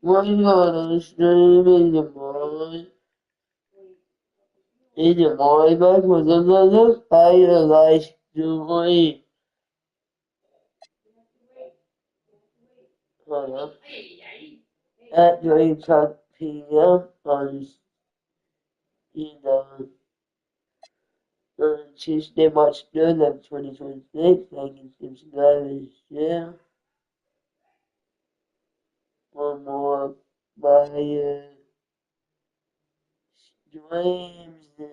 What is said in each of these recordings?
One on stream in the morning back was another fire life doing. At 3 p.m. on Tuesday, March 3rd, 2026. Thank you, subscribe and share. One more by streams and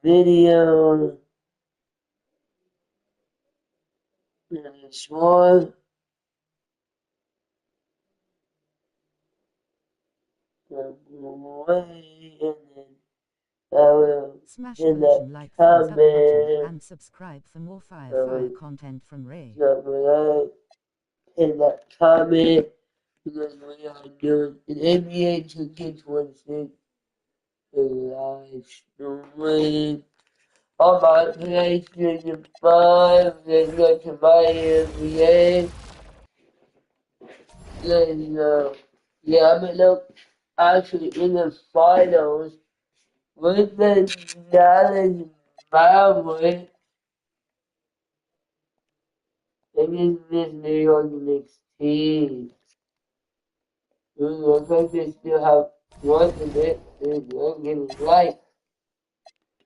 video. And it's more. Away and then I will Smash hit version that like thumbs up button comment. and subscribe for more fire content from Ray. Hit that comment because we are doing an NBA 2K26 live stream on my PlayStation 5. Let's go to my NBA. Yeah, I'm actually in the finals with the Dallas Mavericks against this New York Knicks team. It looks like they still have one in it. They're getting light.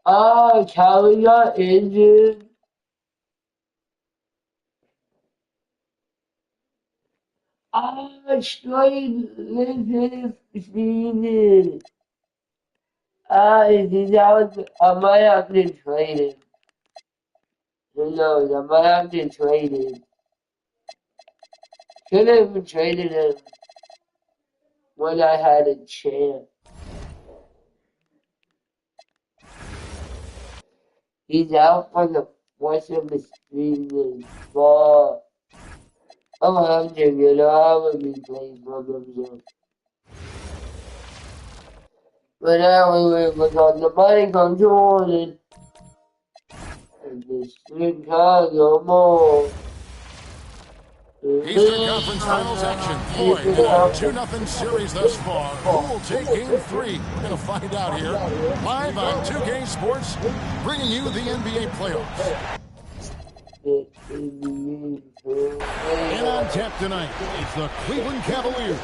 Callie got injured. Straight Lincoln Phoenix. I might have been traded. Who knows? I might have been traded. Could have been traded him when I had a chance. He's out for the rest of the season, but I'm hungry, you know, I haven't been playing for them, so. But now we was on the money control and the Chicago Bulls. Eastern Conference Finals action. Boy, in a 2-0 series thus far. Who will take Game 3? We're going to find out here. Live on 2K Sports, bringing you the NBA playoffs. And on tap tonight, it's the Cleveland Cavaliers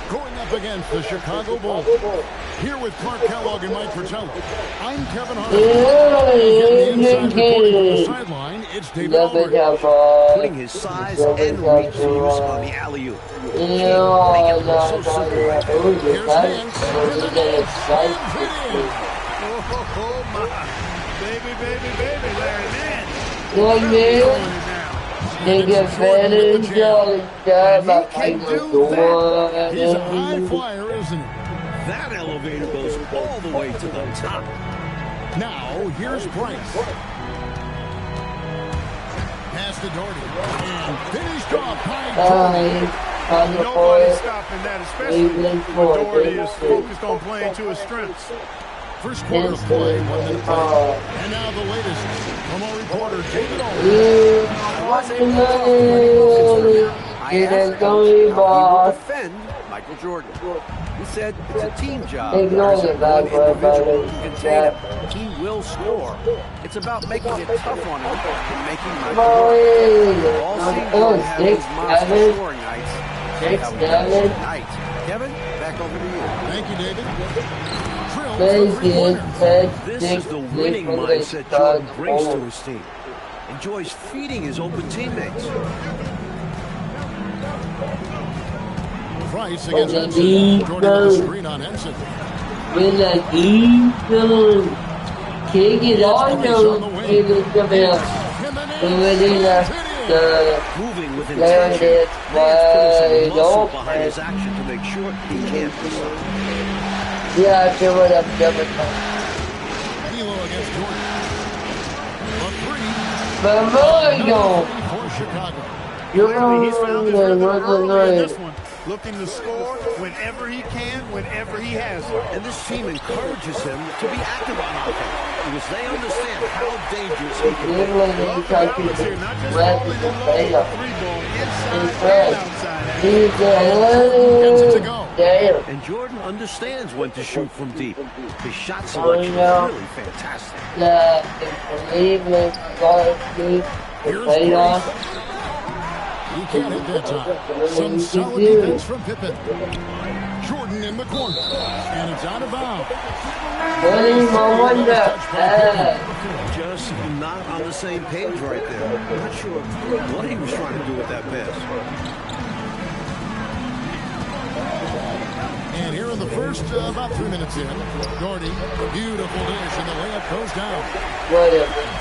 going up against the Chicago Bulls. Here with Clark Kellogg and Mike Fratello, I'm Kevin Hart. Getting the inside reporting from the sideline, it's David Aldridge. Putting his size and reach to use on the alley-oop. Making it look so simple. Here's Nance. Here's the Nance. Slams it in. Oh, my. Baby, Larry Nance. Take advantage of the He can do that. He's a high flyer, isn't he? That elevator goes all the way to the top. Now, here's Price. Pass to Doherty. And finished off by Doherty. Nobody's stopping that, especially when Doherty is focused on playing to his strengths. First quarter of play, 1 minute play. And now the latest from our reporter, David Aldridge. I was able to talk to him. I asked him how he will defend Michael Jordan. He said it's a team job. There isn't one individual who can take him. He will score. It's about making it tough on him and making Michael Jordan. We've all seen Jordan have these monster scoring nights. How he does it tonight. Kevin, back over to you. Thank you, David. This is the winning mindset Jordan brings to his team. Enjoys feeding his open teammates. Price against Henson. Jordan with the screen on Henson. With an eagle. Kick it on moving with intention. Man's putting some muscle behind his action to make sure he can't miss it. Yeah, give it up. Hilo against Jordan. A three. But For Chicago. He's found his rhythm early in this one. Looking to score whenever he can, whenever he has it. And this team encourages him to be active on offense because they understand how dangerous he can be. Love the balance here, not just falling in love with the three ball, inside and outside. Gets it to go. Damn. And Jordan understands when to shoot from deep. His shot selection is really fantastic. Cleveland got me. Played off. He can't hit that time. Some solid defense from Pippen. Jordan in the corner. And it's out of bounds. Just not on the same page right there. I'm not sure what he was trying to do with that pass. And here in the first, about 3 minutes in, Doherty, beautiful dish, and the layup goes down.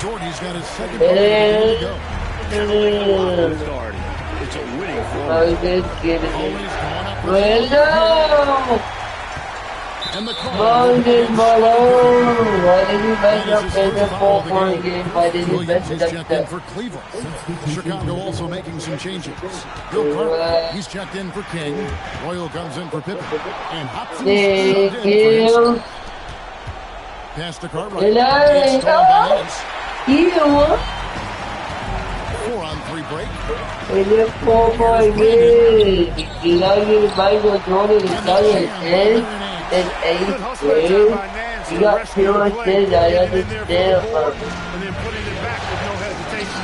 Doherty's got his second goal to go. It's a winning Always going up. And the call. Malone. Why did you mess up in the 4-point game? Why did you mess He's up checked in for Cleveland. Chicago also making some changes. Bill Clark, he's checked in for King. Royal comes in for Pippen. And Hopkins subbed in for his. Pass to Cartwright. It's stolen by Ince. 4-on-3 break. In the 4-point game, you know you Michael Jordan is starting in 8th grade. You got fewer things I understand from. And then putting it back with no hesitation.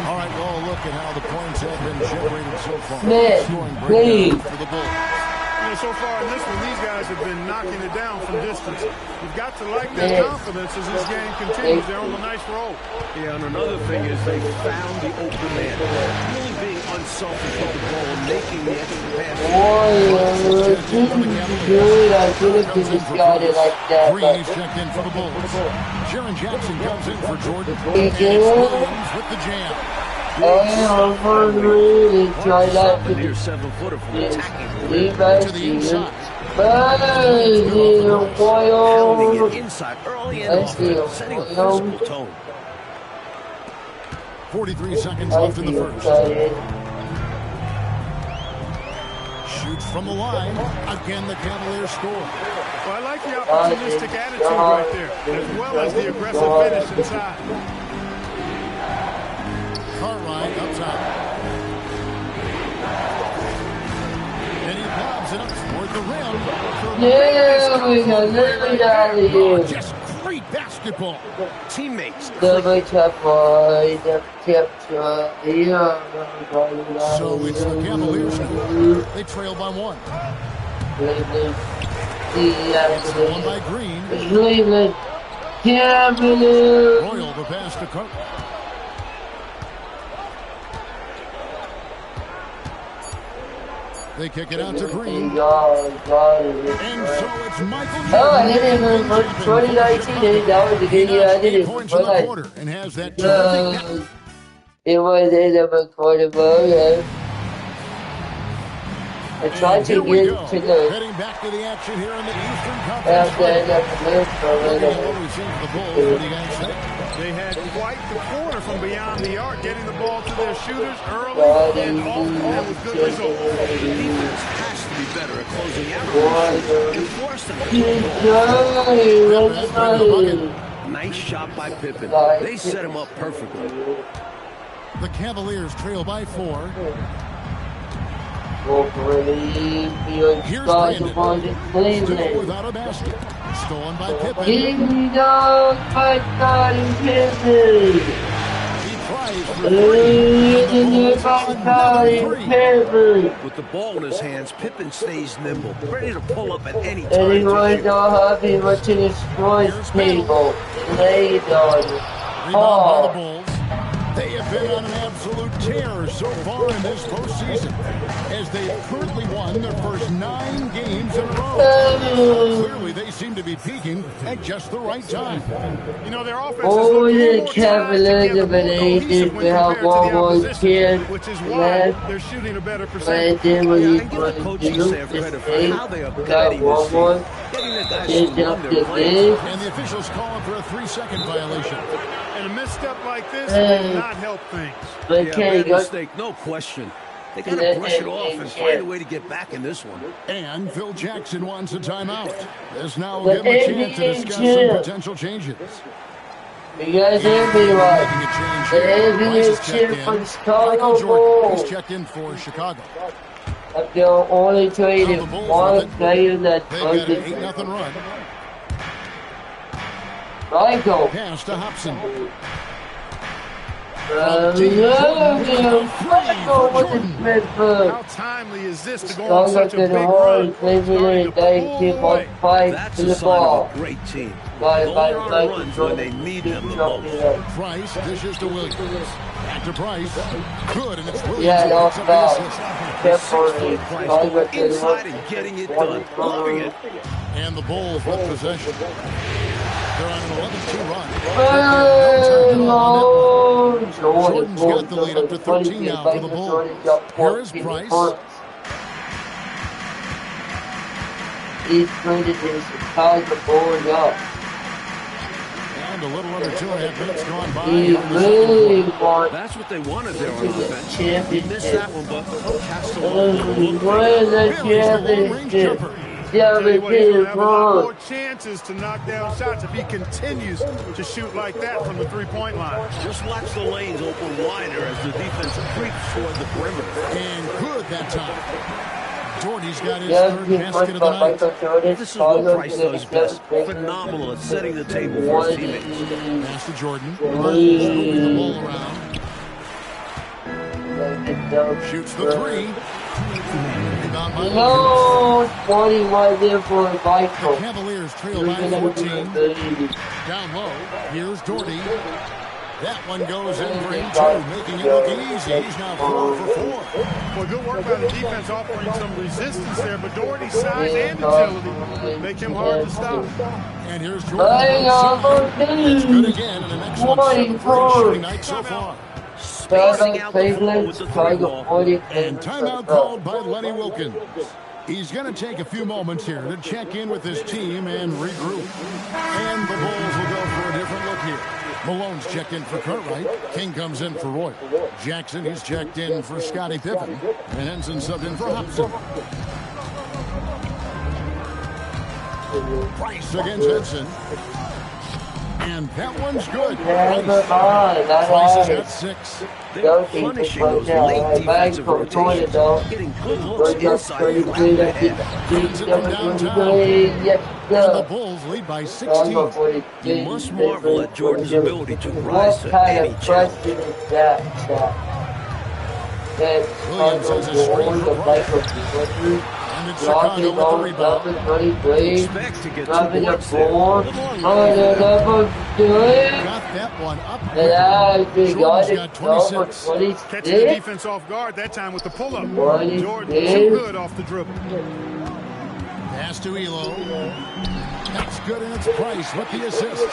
All right, well, look at how the points have been generated so far. Smith, please. For the Bulls. So far in this one, these guys have been knocking it down from distance. You've got to like their confidence as this game continues. They're on a nice roll. Yeah, and another thing is they found the open man. Really being unselfish with the ball and making the extra pass. I could have just got it like that. Green is checked in for the Bulls. Jaron Jackson comes in for Jordan. And it's Williams with the jam. I'm really try not to Near 7-footer from attacking to the inside. pounding it inside early and often, setting a physical tone. 43 seconds left in the first. Shoots from the line. Again, the Cavaliers score. Well, I like the opportunistic attitude right there, as well as the aggressive finish inside. Cartwright up top. And he lobs it up toward the rim. Just great basketball. Teammates. So it's the Cavaliers. They trail by 1. It's stolen by Green. Royal the pass to Cook. They kick it out to Green. And so it's Michael Jordan. Oh, I didn't even put 2019. That was the good year I did it. Points in the quarter and has that terrific. It was in the quarter, but I tried to get to the. Heading back to the action here in the Eastern Conference. After I got the list They had quite the corner from beyond the arc, getting the ball to their shooters early and often, and with good results. The defense has to be better at closing out and force them to go. Nice shot by Pippen. They set him up perfectly. The Cavaliers trail by 4. Here's Brandon. Still without a basket. Stolen by Pippen. He tries for 3. With the ball in his hands, Pippen stays nimble, ready to pull up at any time. Anyone know how he went to the sports table and laid on it? Rebound by the Bulls. They have been on an absolute tear so far in this postseason, as they've currently won their first 9 games in a row. Clearly, they seem to be peaking at just the right time. You know, their offense the Cavaliers have been aces. We have one more kid which is why they're shooting a better percentage. And then when you Give the coaching staff credit for how they are got guiding one this more. team, getting the guys to run their plays. And the officials calling for a 3-second violation. And a misstep like this will not help things. But Bad mistake, no question. They got to brush it off and find a way to get back in this one. And Phil Jackson wants a timeout. This now will give him a chance to discuss some potential changes. You guys hear me Making a right? change The here. heavy Price is cheer checked for in. the Chicago Michael Jordan is Bulls. checked in for Chicago. But they're only trading Now the Bulls one with it. player that's They've got an budget. 8-0 run. Michael. Pass to Hobson. Michael with the Smith. How timely is this to go on such a big run? Starting to pull away. That's a sign of a great team. Going on runs when they need them the most. Price dishes to Williams. Back to Price. Good, and it's Williams Yeah, who no, picks up the assist. The 6-foot Price going inside and getting it done. Loving it. And the Bulls with possession. They're on an 11-2 run. Jordan's got the lead up to 13 now for the Bulls. Here is Price. He's traded his Chicago Bulls up. And a little under 2.5 minutes gone by. He really wants That's what they wanted there on the offense. He missed that championship. one, but cast the Where's the championship? Tell you what, he's gonna have a lot more Championship. chances to knock down shots if he continues to shoot like that from the three-point line. Just watch the lanes open wider as the defense creeps toward the perimeter. And good that time. Jordy's got his Yeah, third he's basket of the by night. Michael Jordan. This is what Price does best. Phenomenal at setting the table for his teammates. Pass to Jordan. Bulls moving the ball around. Shoots the three. Rebound by Williams. No, 21 there for Michael. Cavaliers trail by 14. Down low. Here's Doherty. That one goes in for him too, making it look easy. He's now 4 for 4. Well, good work by the defense offering some resistance there, but Doherty's size and agility make him hard to stop. And here's Jordan outside. It's good again, and an excellent 7-3 shooting night so far. Spacing out the floor with the three ball. And timeout called by Lenny Wilkins. He's going to take a few moments here to check in with his team and regroup. And the Bulls will go for a different look here. Malone's checked in for Cartwright. King comes in for Roy. Jackson, he's checked in for Scottie Pippen. And Henson subbed in for Hobson. Price against Henson. And that one's good. Price has got 6. They're punishing those late defensive rotations. Getting good looks inside and around the head. Feeds it from downtown. And the Bulls lead by 16. You must marvel at Jordan's ability to rise to any challenge. Williams has a screen for Price. And it's Chicago with the rebound. Expect to get 2 points there. Got that one up quickly. Jordan's got 26. Catching the defense off guard that time with the pull-up. Jordan too good off the dribble. Pass to Elo. That's good, and it's Price with the assist.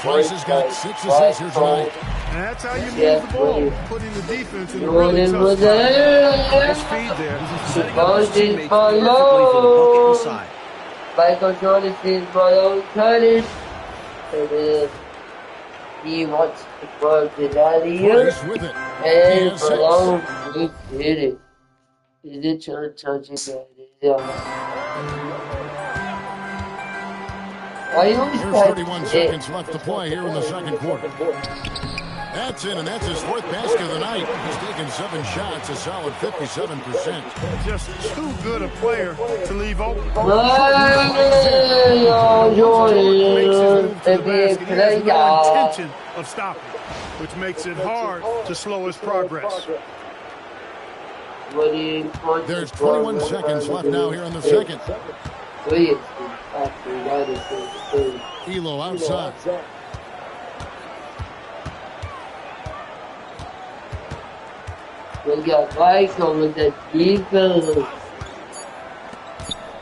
Price has got 6 assists here tonight. And that's how you move the ball, putting the defense in a really tough spot. Nice feed there. Setting up his teammates perfectly for the bucket inside. Michael Jordan sees Malone Curtis. And he wants to work it out of here. Price with it. He And has 6. Malone, he did it. He did touch it. Why you always There's 31 seconds left to play here in the second quarter. That's in, and that's his 4th basket of the night. He's taken 7 shots, a solid 57%. Just too good a player to leave open. Jordan. Makes his move to the basket. He has no intention of stopping, which makes it hard to slow his progress. There's 21 seconds left now here in the second. Elo outside. We got Michael with the defense.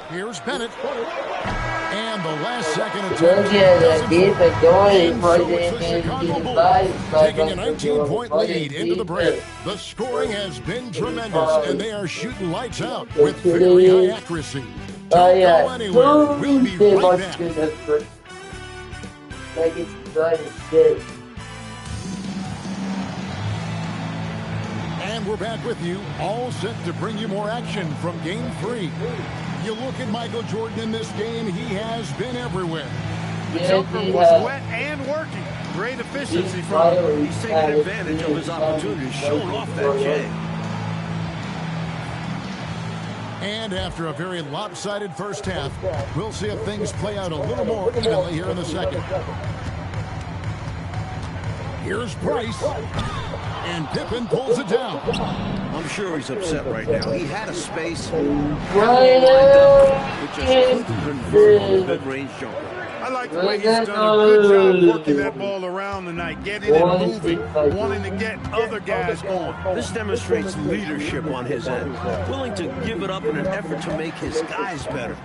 Here's Bennett. And the last second Look attempt. at the defense going for So it's the Chicago Bulls taking a 19-point lead into the break. The scoring has been tremendous, and they are shooting lights out with very high accuracy. Don't go anywhere. We'll be right back. Like it's good as shit. And we're back with you, all set to bring you more action from Game 3. You look at Michael Jordan in this game, he has been everywhere. The jumper was wet and working. Great efficiency from him. He's taking advantage of his opportunity, showing off that J. And after a very lopsided first half, we'll see if things play out a little more evenly here in the second. Here's Price. And Pippen pulls it down. I'm sure he's upset right now. He had a space. Right Mid-range jumper. I like the way he's done a good job working that ball around tonight, getting it moving, wanting to get other guys going. This demonstrates leadership on his end, willing to give it up in an effort to make his guys better.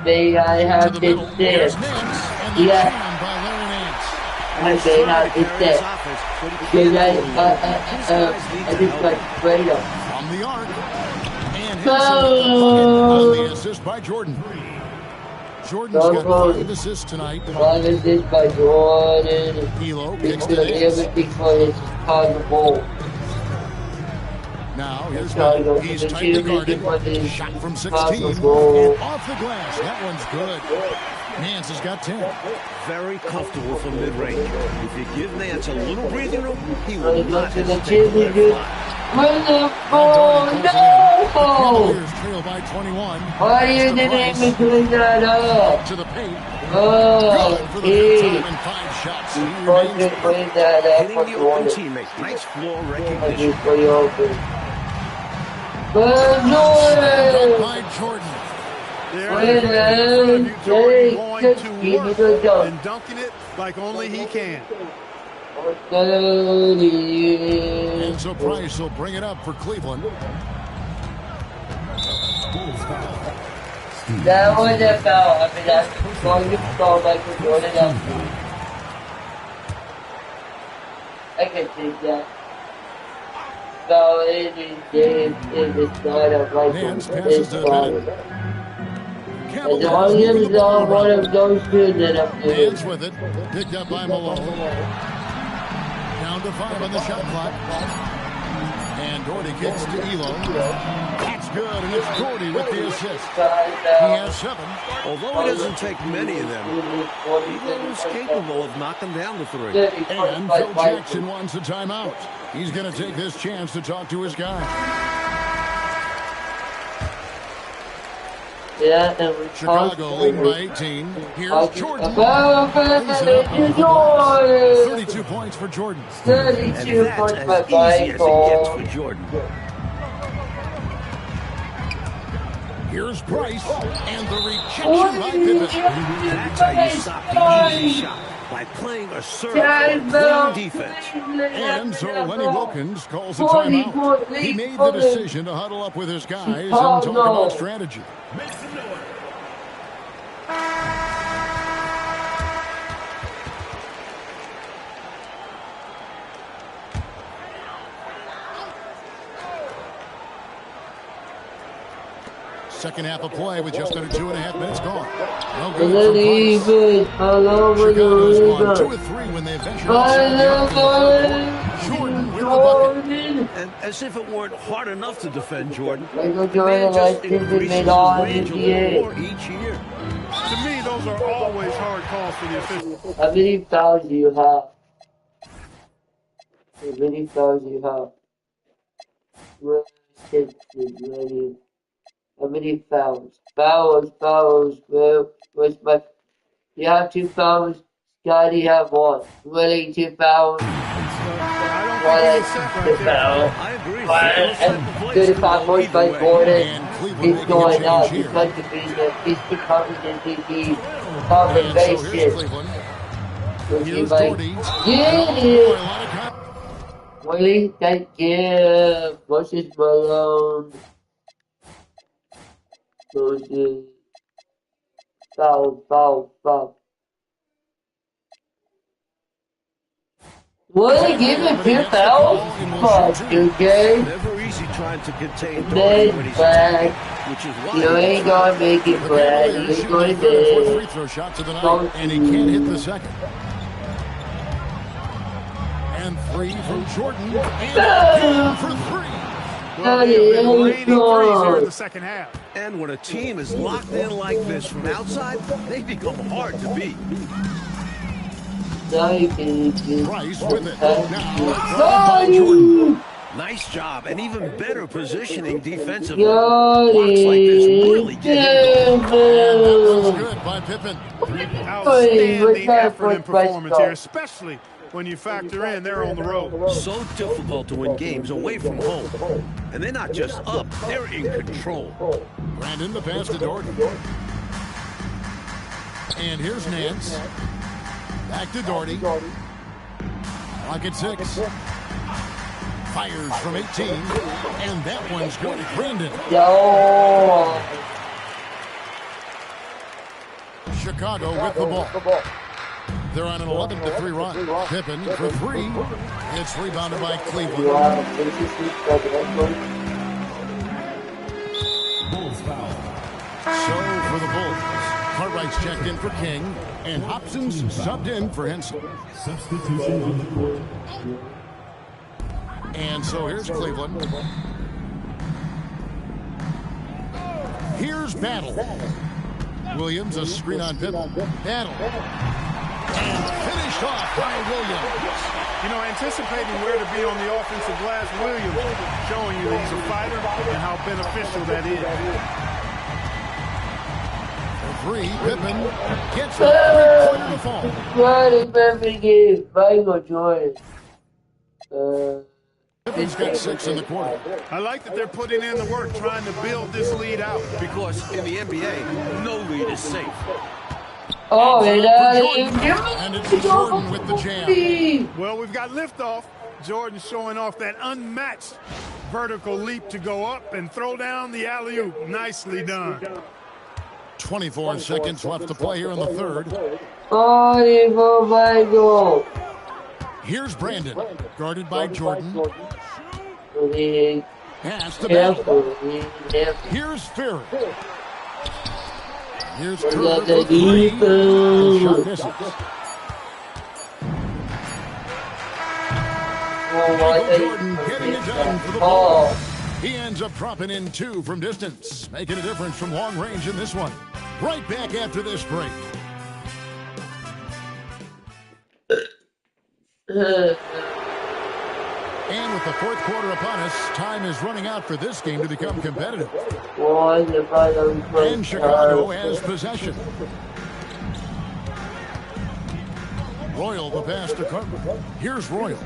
May I have this Here's dip? Nance, and the Yeah. jam by Larry Nance. I may have this dip. Because I just got straight up. From the arc. And hits on the assist by Jordan. Jordan's got 5 assists tonight. 5 assists by Jordan. Elo He's kicks to doing Nance. everything for his Chicago Bulls. Now here's Chicago. Miller. He's tightly guarded. Shot from 16. And off the glass. That one's good. Nance has got 10. Very comfortable from mid-range. If you give Nance a little breathing room, he will Go not to the hesitate to let it championship. fly. Win the ball! No! Cavaliers trail by 21. Why didn't they clean that up? To the paint. Oh, Good for the he time and 5 shots. He supposed to remains clean that up Hitting for the open Jordan. teammate. Nice floor I recognition. just play open. But up Jordan! by Jordan. There Wait, it is. Jake, Going just to give me work the dunk. and dunking it like only he can. And so Price will bring it up for Cleveland. That was a foul. I mean, that's going to foul Michael Jordan up. I can take that. Foul any game if it's not a Michael Nance passes to the foul. minute. As long as it's not one of those two, then I'm good. Nance with it. Picked up by Malone. Down to 5 on the shot clock. And Doherty kicks to Elo. That's good, and it's Doherty with the assist. He has 7. Although he doesn't take many of them, Elo's capable of knocking down the 3. And Phil Jackson wants a timeout. He's going to take this chance to talk to his guy. Yeah, and we Chicago leading by 18. Here's Jordan. Jordan! 32 points for Jordan. 32 That's points as by easy as it gets Michael. for Jordan. Here's Price. And the rejection by Pippen. That's how you stop the easy shot, by playing a serve or clean defense. And so Lenny Wilkins calls a timeout. He made the decision to huddle up with his guys and talk about strategy. Make some noise. Second half of play with just under 2.5 minutes gone. No And good then for he Price. goes all over Chicago's the won 2 river. of 3 when they ventured outside the arc. Jordan with the bucket. Jordan! And as if it weren't hard enough to defend Jordan, Michael the Jordan, man I just think he increases made his all range his a little years. more each year. To me, those are always hard calls for the officials. How many fouls do you have? How many fouls do you have? How many fouls? Fouls. Where's my... You have 2 fouls. Scotty have 1. Willie 2 fouls. I don't think he was set right there. I agree. Those type of plays 35 can points go by either way. Gordon. And Cleveland He's making going a up. change He's here. like to be the... He's becoming the MVP. And Cover so base here's shit. Cleveland. So he's Here's like... Doherty. Yeah! Boy, a lot of con- Willie, thank you. Versus Malone. Versus... Foul. Willie, give him 2 fouls? Fuck, okay? Never easy trying to contain And Doherty then when he's back. attacking, which is why You ain't gonna make it, The Brad. Cavaliers You're shooting going their 3rd and 4th to... free throw shots of the night, and he can't hit the second. And 3 from Jordan, and again for 3. Well, they have been raining threes here in the second half. And when a team is locked in like this from outside, they become hard to beat. Price with it. Now, by Jordan. Nice job, and even better positioning defensively. Blocks like this really get him going. And that one's good by Pippen. Outstanding effort and performance here, especially when you factor in they're on the road. So difficult to win games away from home. And they're not just up, they're in control. Brandon, the pass to Jordan. And here's Nance. Back to Doherty. Rocket 6. Fires from 18. And that one's good. Brandon. Chicago with the ball. They're on an 11-3 run. Pippen for 3. It's rebounded by Cleveland. Bulls foul. So for the Bulls, Cartwright's checked in for King, and Hobson's subbed in for Henson. Substitution on the court. And so here's Cleveland. Here's Battle. Williams, a screen on Pippen. Battle. And finished off by Williams. You know, anticipating where to be on the offensive glass, Williams showing you that he's a fighter and how beneficial that is. For 3, Pippen gets a 3-pointer to fall. What a perfect game. Michael Jordan. Pippen's got 6 in the quarter. I like that they're putting in the work trying to build this lead out. Because in the NBA, no lead is safe. Oh, And it's Jordan with the jam. Well, we've got liftoff. Jordan showing off that unmatched vertical leap to go up and throw down the alley-oop. Nicely done. 24 seconds left to play here in the third. Oh, Michael. Here's Brandon, guarded by Jordan. Pass to Careful. Here's Ferry. Here's We Kerr got for the 3. defense. Shot misses. Michael Jordan getting it done for the Bulls. He ends up dropping in 2 from distance, making a difference from long range in this one. Right back after this break. And with the fourth quarter upon us, time is running out for this game to become competitive. And Chicago has possession. Royal the pass to Carter. Here's Royal.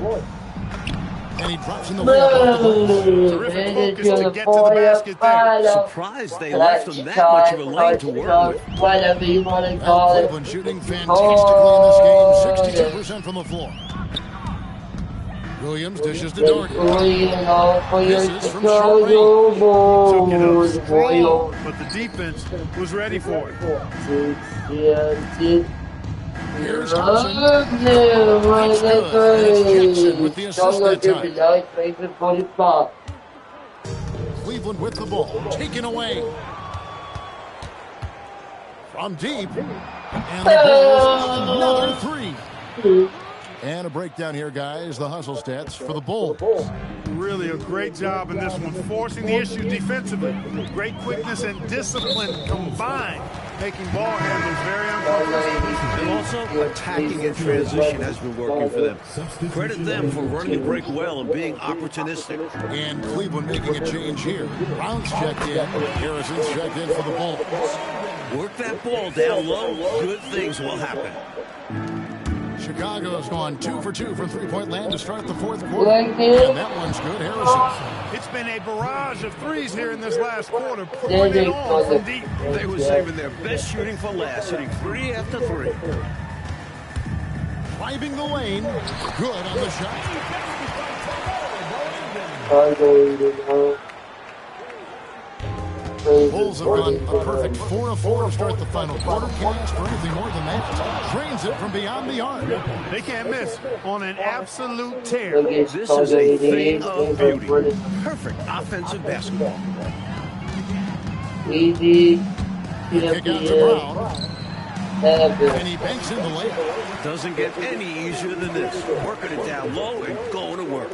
And he drops in the layup. Terrific focus to get to the basket there. Surprised they left him that much of a lane to work with. Whatever you want to And call it. Cleveland shooting fantastically in this game, 62% from the floor. Williams dishes to Doherty. This is from short Took it up range. strong, but the defense was ready for it. Here's Thompson. That's good. It's Jackson with the assist that time. Cleveland with the ball. Taken away. From deep. And the Bulls another 3. And a breakdown here, guys. The hustle stats for the Bulls. Really a great job in this one, forcing the issue defensively. Great quickness and discipline combined, making ball handlers very uncomfortable. And also, attacking in transition has been working for them. Credit them for running the break well and being opportunistic. And Cleveland making a change here. Brown's checked in. Harrison's checked in for the Bulls. Work that ball down low, good things will happen. Chicago's gone 2 for 2 from three-point land to start the fourth quarter. And that one's good. Harrison. It's been a barrage of threes here in this last quarter, pouring it on from deep. They were saving their best shooting for last, hitting 3 after 3. Driving the lane. Good on the shot. Bulls have gone a perfect 4 of 4 to start the final quarter. Can't ask for anything more than that. Drains it from beyond the arc. They can't miss on an absolute tear. This is a thing of beauty. Perfect offensive basketball. Easy. Kick out to Brown. And he banks in the layup. Doesn't get any easier than this. Working it down low and going to work.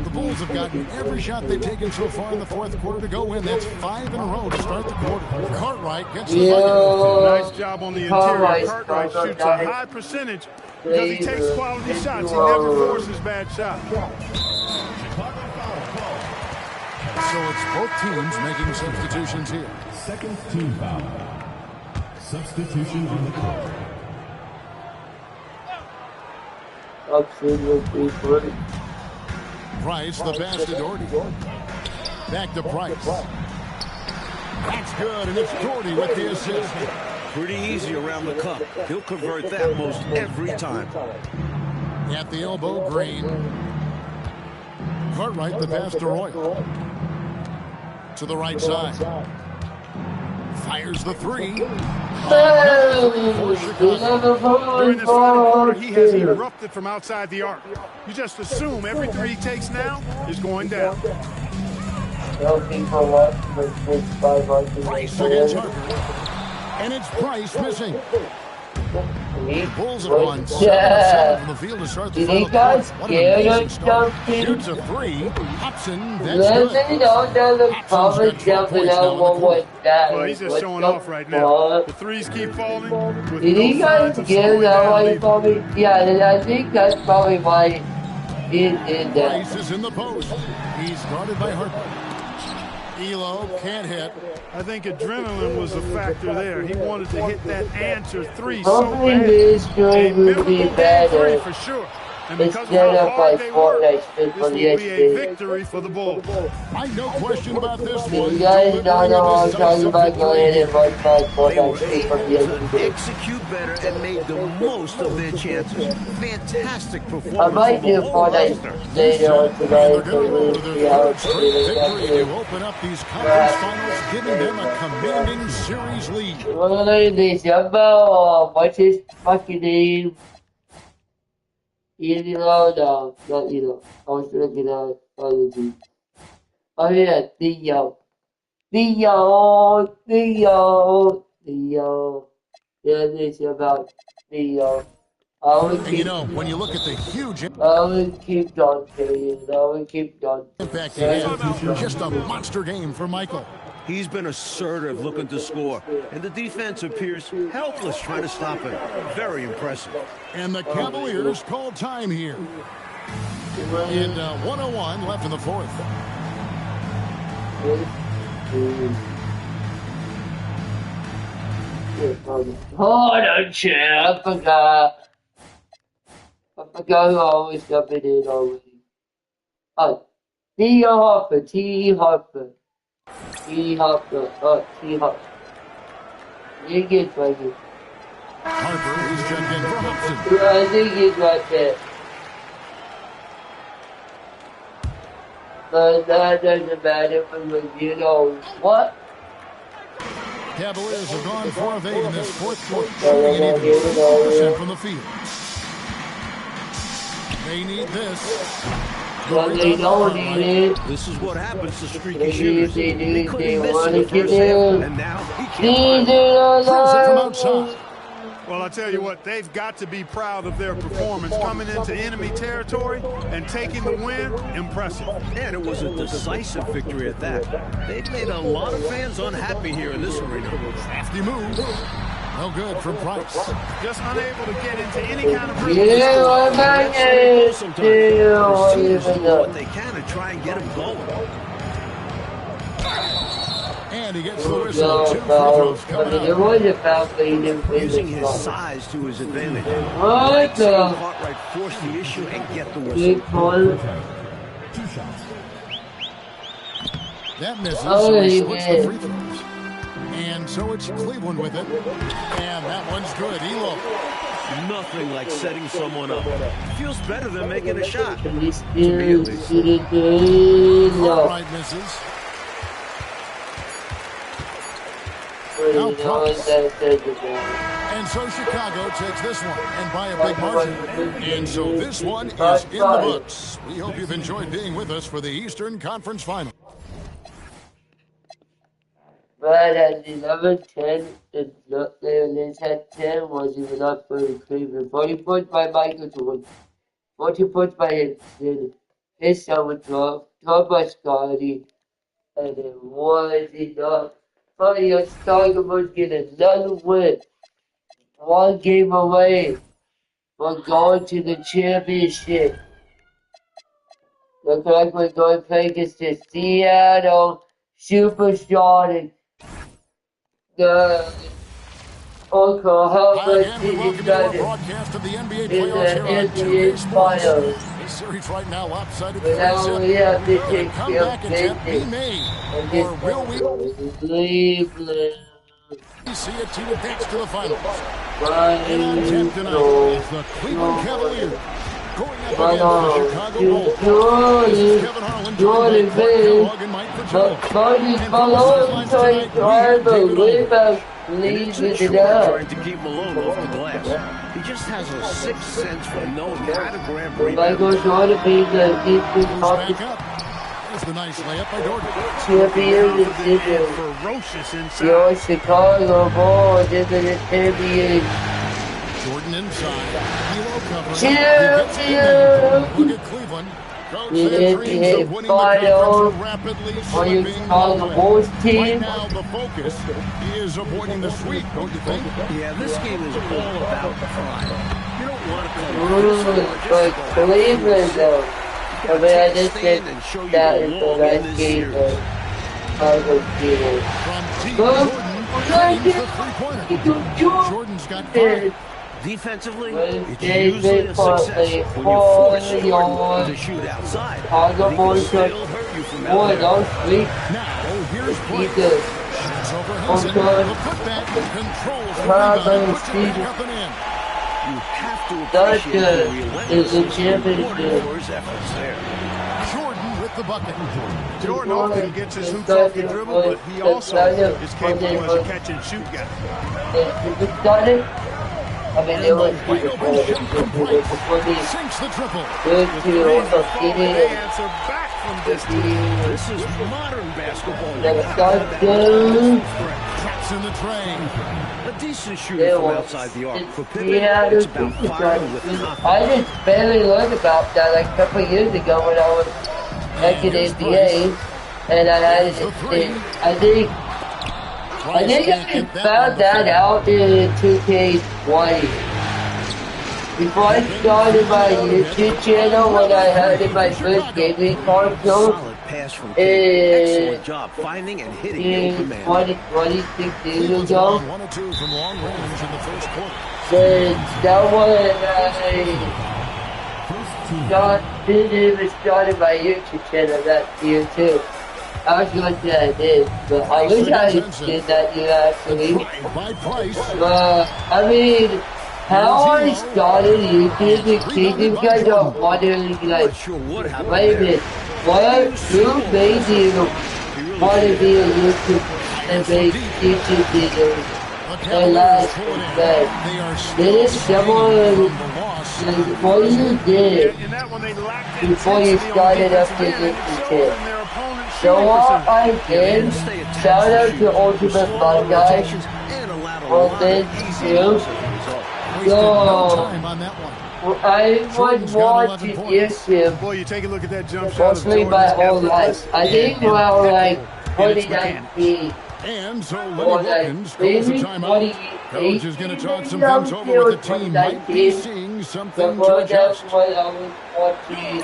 The Bulls have gotten every shot they've taken so far in the fourth quarter to go in. That's 5 in a row to start the quarter. Cartwright gets the bucket. Nice job on the interior. Cartwright shoots a high percentage Because he takes quality shots. He never forces bad shots. So it's both teams making substitutions here. Second team foul. Substitution on the court. Absolutely great. Price, the pass to Doherty. Back to Price. That's good, and it's Doherty with the assist. Pretty easy around the cup. He'll convert that most every time. At the elbow, Green. Cartwright, the pass to Royal. To the right side. Fires the three. During this final quarter, he has erupted from outside the arc. You just assume every three he takes now is going down. Price against Harper. And it's Price missing. He pulls it on 7 from the field to start the final quarter. What an amazing start. Shoots a three. Hobson, that's good. Hobson's got 4 points now in the quarter. Well, he's just showing off right now. The threes keep falling. With Did he no guys signs of get slowing that down why he either. probably? Yeah, I think that's probably why he did that. Price is in the post. He's guarded by Harper. Elo can't hit. I think adrenaline was a factor there. He wanted to hit that answer three so Hopefully bad. this A game will memorable be game better three for sure. And because of instead how of hard like they work, Fortnite this spit will for be a yesterday. victory for the Bulls. I no question about this If one. you guys don't know what I'm talking about, go ahead and watch my They Fortnite were spit from able to yesterday. execute better and made the most of their chances. Fantastic I performance might from do the whole Fortnite roster. later on And tonight they're so going to we'll go to see their how third it's straight feeling. victory to open up these conference finals, giving them a commanding series lead. Well, December or what's his fucking name? Elo, no, not Elo. I was looking at other team. Oh yeah, Theo. Yeah, this about Theo. I would And you keep, know, when you look at the huge I would keep on saying, I would keep on. impact he had, just a monster game for Michael. He's been assertive, looking to score, and the defense appears helpless trying to stop him. Very impressive. And the Cavaliers call time here. And 101 left in the fourth. Hold on, chair. I forgot who always jumping in already. Oh, T. Harper. You get right here. Harper, he's jumped in for Hobson. I think he's right there. But that doesn't matter because you know what? Cavaliers have gone 4 of 8 in this fourth quarter, shooting an even 50% from the field. They need this. But they don't need it. This is what happens to streaky They shooters. do, They couldn't they miss want in to the get first half, in. and now he can't These find it. are Drills it from the outside. Well, I tell you what, they've got to be proud of their performance coming into enemy territory and taking the win. Impressive. And it was a decisive victory at that. They've made a lot of fans unhappy here in this arena. Crafty move. No good from Price. Just unable to get into any kind of rhythm. Yeah, I'm back in. Sometimes Yeah, these teams even do what they can to try and get him going. And he gets the whistle. No, 2 free foul. throws I coming mean, there up. was a foul, but he didn't win Using the his foul. size to his advantage. What the? Cartwright forced the issue and get the Big whistle. point. 2 shots. That misses, Oh, so he he splits the did. free throws. And so it's Cleveland with it. And that one's good. Elo. Nothing like setting someone up. Feels better than making a shot. Can he still me at least. shoot it good? No. Cartwright misses. But Now you know what Price. that says about And so Chicago takes this one, and by a big margin. And so this one is in the books. We hope you've enjoyed being with us for the Eastern Conference Final. But at 11-10, the Netherlands had 10 wasn't enough for Cleveland. 40 points by Michael Jordan. 40 points by Hudson. His son was 12 by Scotty. And it was enough. Funny, your Starker was getting another win. 1 game away We're going to the championship. Looks like we're going to play against the Seattle Superstars. The Oklahoma Hi again, we City welcome you to our Thunder broadcast of the NBA in playoffs the here on 2K NBA Sports. Finals. This series right now lopsided But now we have to Will a take care comeback of attempt be business made? Or against will we Cleveland. see a team advance to the finals? Right. And on tap tonight is the Cleveland Cavaliers. Going up against the Chicago Bulls. This is Kevin Harlan joined by Clark Kellogg and Mike Patel. Malone trying to believe us It's leaving short it up. trying to keep Malone off the glass. He just has a sixth sense for knowing how to grab rebounds. Michael Jordan being the deepest Back up. There's the nice layup by Jordan. champion decision. Ferocious inside. Your Chicago Bulls is the champion. Jordan inside. Hero cover. Champion! Look at Cleveland. Coach He had hit dreams of winning the final conference rapidly on your slipping Chicago away. Bulls Right team. now, the focus is avoiding the sweep, don't you think? Yeah, this game is all about pride. You don't want to come But Cleveland though. I mean, I just think that is the right game for Chicago team. From deep, Well, Jordan drains the three-pointer. Jordan's got five. Defensively, Well, it's they usually a big for success the when you force four Jordan yard. to shoot outside. Chicago But he can Bulls still hurt you from boy, out there. don't sleep. Now, here's He Blake. good. Shoots over Henson. Okay. The putback controls the Chicago rebound. Puts it City. back up and in. You have to That's appreciate good. the It's a relentlessness championship. rewarded for his efforts there. Jordan with the bucket. Jordan often gets his hoops off the dribble, but he also is capable as a catch-and-shoot guy. It started. I mean, it was Wide open shot from Bright. before the Sinks the triple. good to also get They in. answer back from distance. This is modern basketball. You Never gotta start have that good. Traps in the train. A decent shooter There from was outside the arc. For Pippen, Seattle it's about firing with Superstars. confidence. I just barely learned about that like a couple of years ago when I was back in the NBA, and I had it. I think I found that out in 2K20. Before I started my YouTube channel, when I had in my first gaming console, Solid pass from King. Excellent job finding and hitting the in open man. 26 years Cleveland's ago, on 1 or 2 from long range in the first quarter. that one didn't even started my YouTube channel that year too. I was going to I did, but I wish I did that year actually. By Price. I mean, how I started YouTube and Kingdom guys are wondering like, Not sure what happened wait a there. minute, who made you want to be a YouTube and make YouTube videos? And last that did someone what you did In that one, they lacked before you intensity on started up defensive this end, and so YouTube? in their opponent's So shooting what percentage. I did, Stay attached shout out shoot. to Ultimate Slow Fun Guy. rotations and allowed a Well, lot then, of easy too. looks as a result. Wasted no time on that one. I was Jordan's got 11 watching points. YouTube Boy, you take a look at that jump shot. of mostly my Jordan's whole effortless life. I think and around like impeccable in its mechanics. 2019 And so Lenny or like Wilkins calls the maybe timeout. Coach is going to talk some things over with the team. Might be seeing something to before that's adjust. when I was watching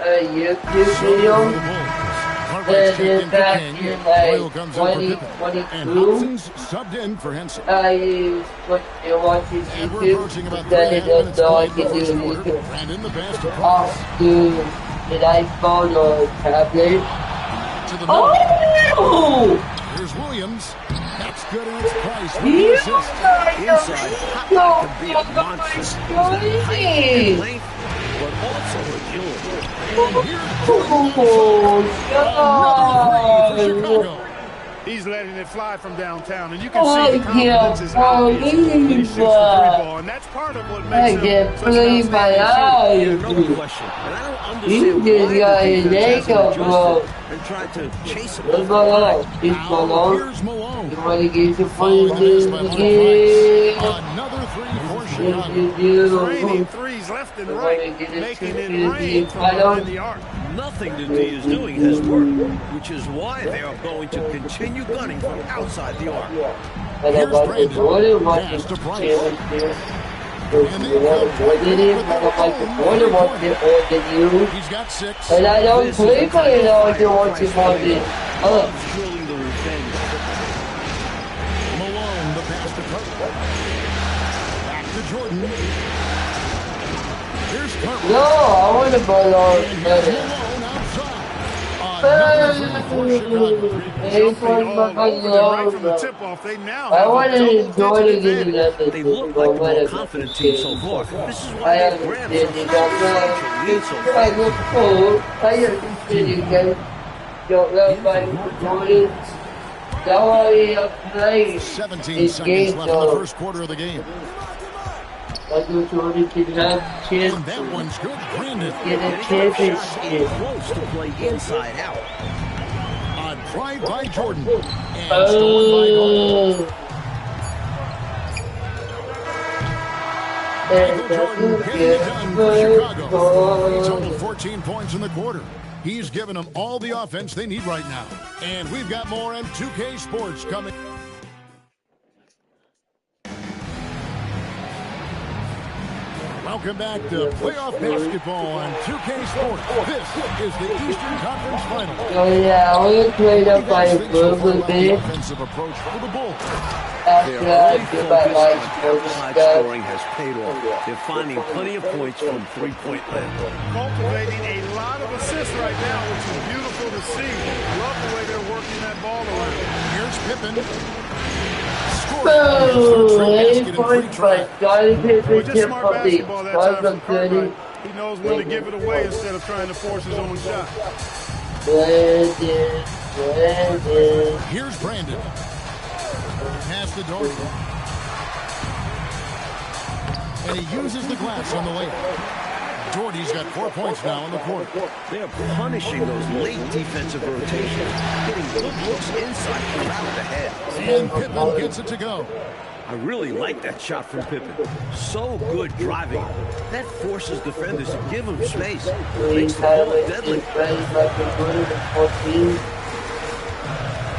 a YouTube So for the video. Bulls. Cartwright's And checked in in for fact, King. in like Doyle comes in for Pippen. And 2022, Hudson's subbed in for Henson. I was still watching And we're YouTube approaching about because 3.5 I didn't minutes know I left in could the do first quarter. YouTube And in the basket, off to an iPhone or tablet. to the middle. Oh! Here's Williams. That's good in its price with the You assist. Inside, Hot can be a monster. He's got height and length, but also agility. And here's Oh, another three for God. Chicago. He's letting it fly from downtown, and you can I see the confidence is can't obvious when he shoots the three believe that. ball, and that's part of what I makes him can't such an believe my outstanding shooter. No eyes. question. And I don't You understand just why got the his defense neck hasn't up, bro. adjusted and tried to chase him What's off the going line. on? He's Now, Malone. here's Malone. You want to get some Following fun this by Mark Price. again? Another three for Yes, Chicago. you Raining do. threes left and You right, wanna get it making to it the rain from final? behind the arc. Nothing that D is doing has worked, which is why they are going to continue gunning from outside the arc. And Here's about the Brandon. Jordan Pass watching to Price. championship. Because you want more than him, I don't like the corner wants it more than you. He's got 6. And I don't play for it all to want it more than Surely the revenge. Malone, the pass to Carter. Back to Jordan. Here's Carter. No, I want to ball on better. Malone outside. Another for Chicago. Right from the tip-off, they now I have a wanted to double-digit enjoy it in advantage. the They look like the more confident team so far. This is why I they grabbed understand such it. a substantial lead so far. I look cool. I understand you guys don't love my Jordan. That's why I play 17 this seconds game, left in the so first quarter of the game. Michael Jordan can have a chance And that one's good. Brandon. to get a championship. Close to play inside out. A drive by Jordan. And stolen by And Michael Jordan getting it done for Chicago. He's on to 14 points in the quarter. He's given them all the offense they need right now. And we've got more on 2K Sports coming. Welcome back to playoff basketball on 2K Sports. This is the Eastern Conference Final. So yeah, I was played up by a little bit Offensive approach for the Bulls. after I did my life High stuff. scoring has paid off. They're finding plenty of points from three-point land. Cultivating a lot of assists right now, which is beautiful to see. Love the way they're working that ball around. Here's Pippen. Boom! 8 points by Scottie Pippen, Well, just tip smart of the basketball that time from 30. Cartwright. He knows when to give it away instead of trying to force his own shot. Brandon. Here's Brandon. Pass to Dorsey. And he uses the glass on the layup. Jordy's got 4 points now in the quarter. They're punishing those late defensive rotations, getting good looks inside throughout the head. And Pippen gets it to go. I really like that shot from Pippen. So good driving. That forces defenders to give him space. Makes the ball deadly.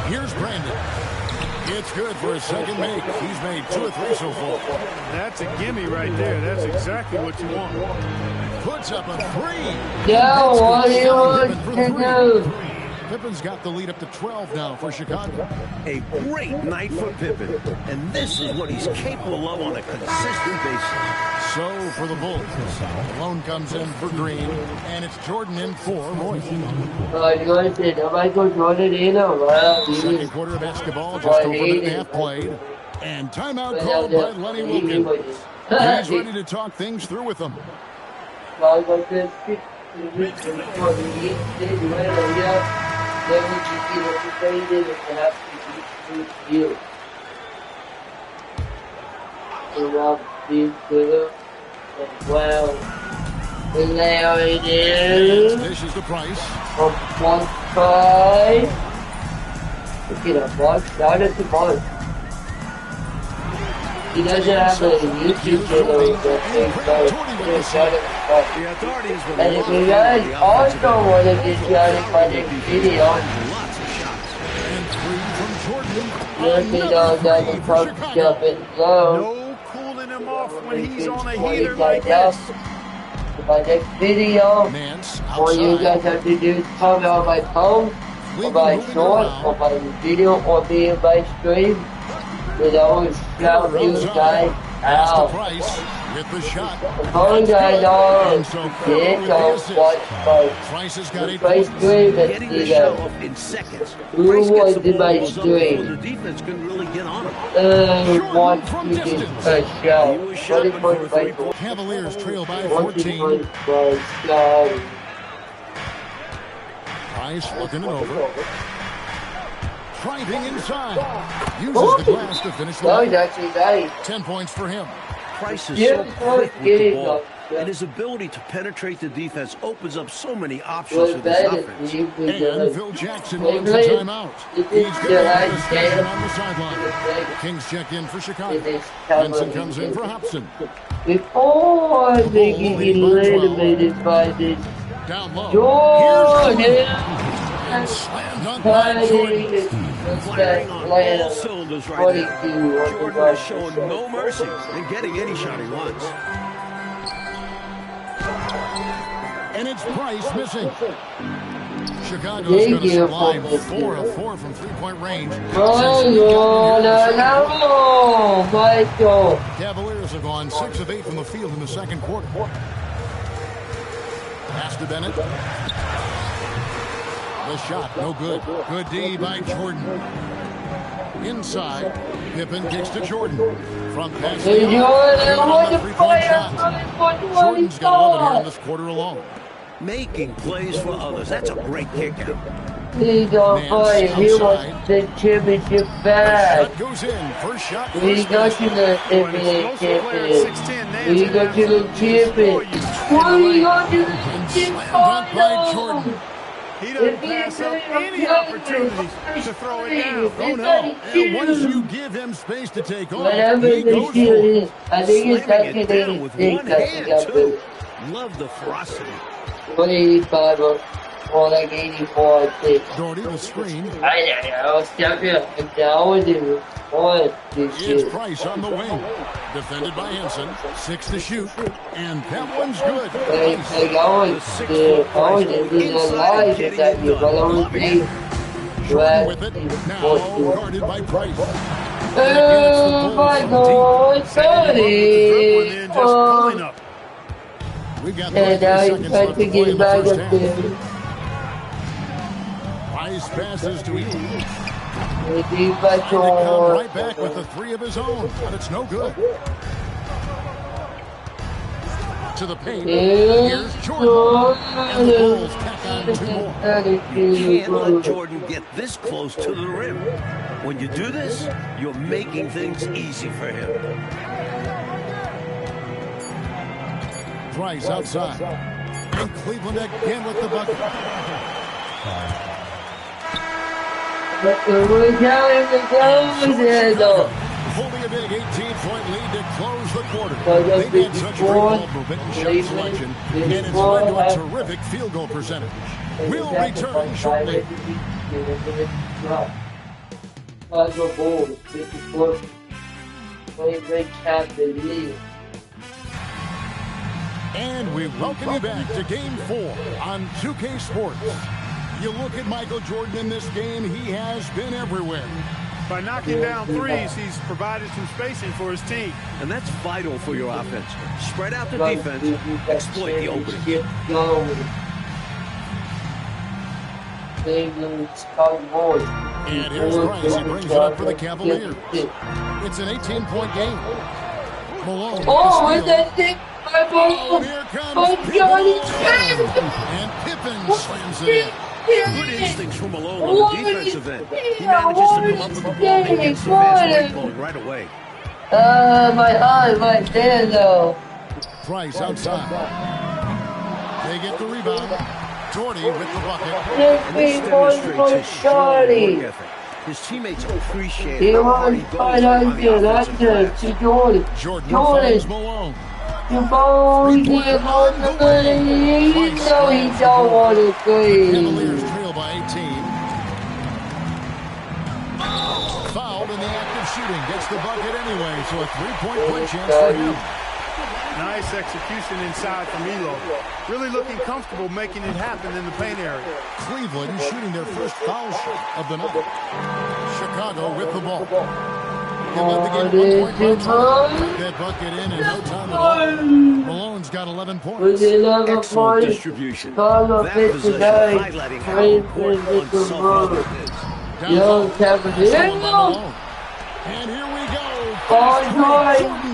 Here's Brandon. It's good for his second make. He's made 2 or 3 so far. That's a gimme right there. That's exactly what you want. Puts up a 3. Yeah, what do you want Pippen for to 3. do? Pippin's got the lead up to 12 now for Chicago. A great night for Pippen. And this is what he's capable of on a consistent basis. So for the Bulls, Malone comes in for Green, and it's Jordan in for Royce. You want to say Michael Jordan in or what? Second quarter of basketball, just over a minute and a half played. And timeout called by Lenny Wilkins. He's ready to talk things through with them. Wow. And there it is. This is the price. From 1-5. Look at that box. Down at the box. He doesn't have a YouTube channel that takes The authorities will and if you guys also want to get started by next video, lots of shots. And 3 from Jordan. let me know down the comment below. No cooling him off when he's on a What heater you like guys this. have. My next video, Nance all you outside. guys have to do is comment on my post, or my short, or my video, or me in my stream. And I will shout you guys That's the out. price with the shot. Come on, guys, on. Get on watch my Price has got 8 my points. stream and Getting see the shot that. off in seconds. Who Price gets was the in my ball up before stream? the defense couldn't really get on him. Want to get a shout. He was shot 20 points before by 3 Cavaliers trail by 20 14. points by Scott. Price looking it over. Driving inside. Uses the glass to finish the No, he's night. actually nice. 10 points for him. Price is Yeah, so it's quick with getting the ball, up, yeah. and his ability to penetrate the defense opens up so many options Was for this bad offense. And Phil Jackson runs a timeout. He's got a discussion on the sideline. Kings check in for Chicago. Benson comes in for Hobson. Before making eliminated by this Down low. Jordan. Here's And slam dunk by Jordan. Firing on all cylinders right now. Jordan is showing no mercy in getting any shot he wants. And it's Price missing. Chicago's going to sublime 4 of 4 from three-point range. Cavaliers have gone 6 of 8 from the field in the second quarter. Pass to Bennett. The shot, no good. Good D by Jordan. Inside, Pippen kicks to Jordan. Front pass. Jordan's got 11 here in this quarter alone. Making plays for others. That's a great kick out. He's on fire. He wants the championship back. Shot goes in. First shot. We go to the NBA champion. We go to the champion. We go to the Slam by Jordan. He doesn't pass up any opportunities to throw it down. Oh no. And once you give him space to take off, whatever he the goes shoot for it. is, I think it's Slamming it down actually with the one hand, too. Love the ferocity. 185 or like 84, I think. Doherty the screen. I step here. I'm down with you. What this It's shit? Price on the wing. Defended by Henson. 6 to shoot. And that one's good. Like I was in the live with that you, but I was being Jordan with it. Now guarded by Price. oh my God, sorry. Just pulling up. We've got And 30 now he's seconds trying left to to play get in the back first up half. there. Price passes to Eaton. He back Come on. right back with the 3 of his own, but it's no good. To the paint. Here's Jordan. And the Bulls tack on 2 more. You can't let Jordan get this close to the rim. When you do this, you're making things easy for him. Price outside. And Cleveland again with the bucket. We're counting the goals here, though. Holding a big 18-point lead to close the quarter. Because They've had such a great ball movement and shot selection, and it's led to a terrific field goal percentage. We'll return shortly. Chicago Bulls, 54, 20 great captain lead. And we welcome you back to Game 4 on 2K Sports. You look at Michael Jordan in this game, he has been everywhere. By knocking down threes, he's provided some spacing for his team. And that's vital for your offense. Spread out the defense, exploit the opening. And here's Price, he brings it up for the Cavaliers. It's an 18-point game. Malone. Oh, where's that thing? Oh, here comes Pippen. And Pippen slams it in. Good instincts from Malone on the defensive end. He manages to come up with the ball and gets the fast break going right away. My eye right there, though. Price outside. They get the rebound. Doherty with the bucket. This demonstrates his strong work ethic. His teammates appreciate He how hard wants he goes on the that's offensive glass. to Jordan. Jordan finds Malone. You both get on the play. You know he don't want to play. Cavaliers trail by 18. Fouled in the act of shooting. Gets the bucket anyway, so a 3-point play chance for him. Nice execution inside from Elo. Really looking comfortable making it happen in the paint area. Cleveland shooting their first foul shot of the night. Chicago with the ball. They led the game 1 point by that bucket in no time at all. Malone's got 11 points. Excellent distribution. That possession highlighting how important unselfish it is. Young Cavaliers. And here we go.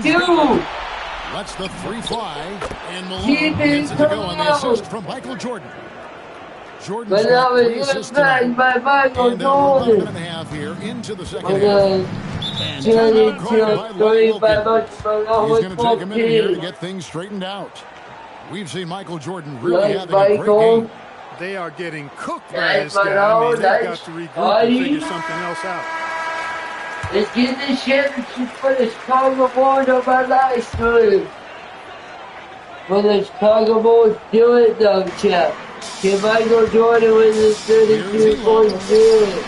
Jordan. Lets the 3 fly, and Malone gets it to go on the assist from Michael Jordan. Jordan's got 3 assists tonight, and they're 11 and a half here into the second half. And timeout called by Lloyd Wilkin. He's going to take a minute here to get things straightened out. We've seen Michael Jordan really having a great game. They are getting cooked by this guy. I mean, they've got to regroup and figure something else out. Let's get this championship for the Chicago Bulls on my live stream. When the Chicago Bulls do it, though, Chap. Can Michael Jordan win this 32-point lead?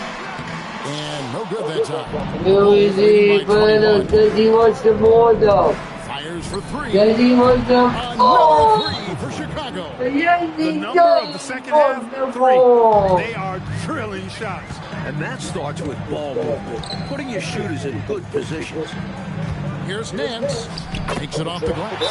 And no good that time. Who is he? But does he want some more though? Fires for three. Does he want some? Another three for Chicago. Yes, The he number does. of the second half, 3. They are drilling shots. And that starts with ball movement, putting your shooters in good positions. Here's Nance. Takes it off the glass.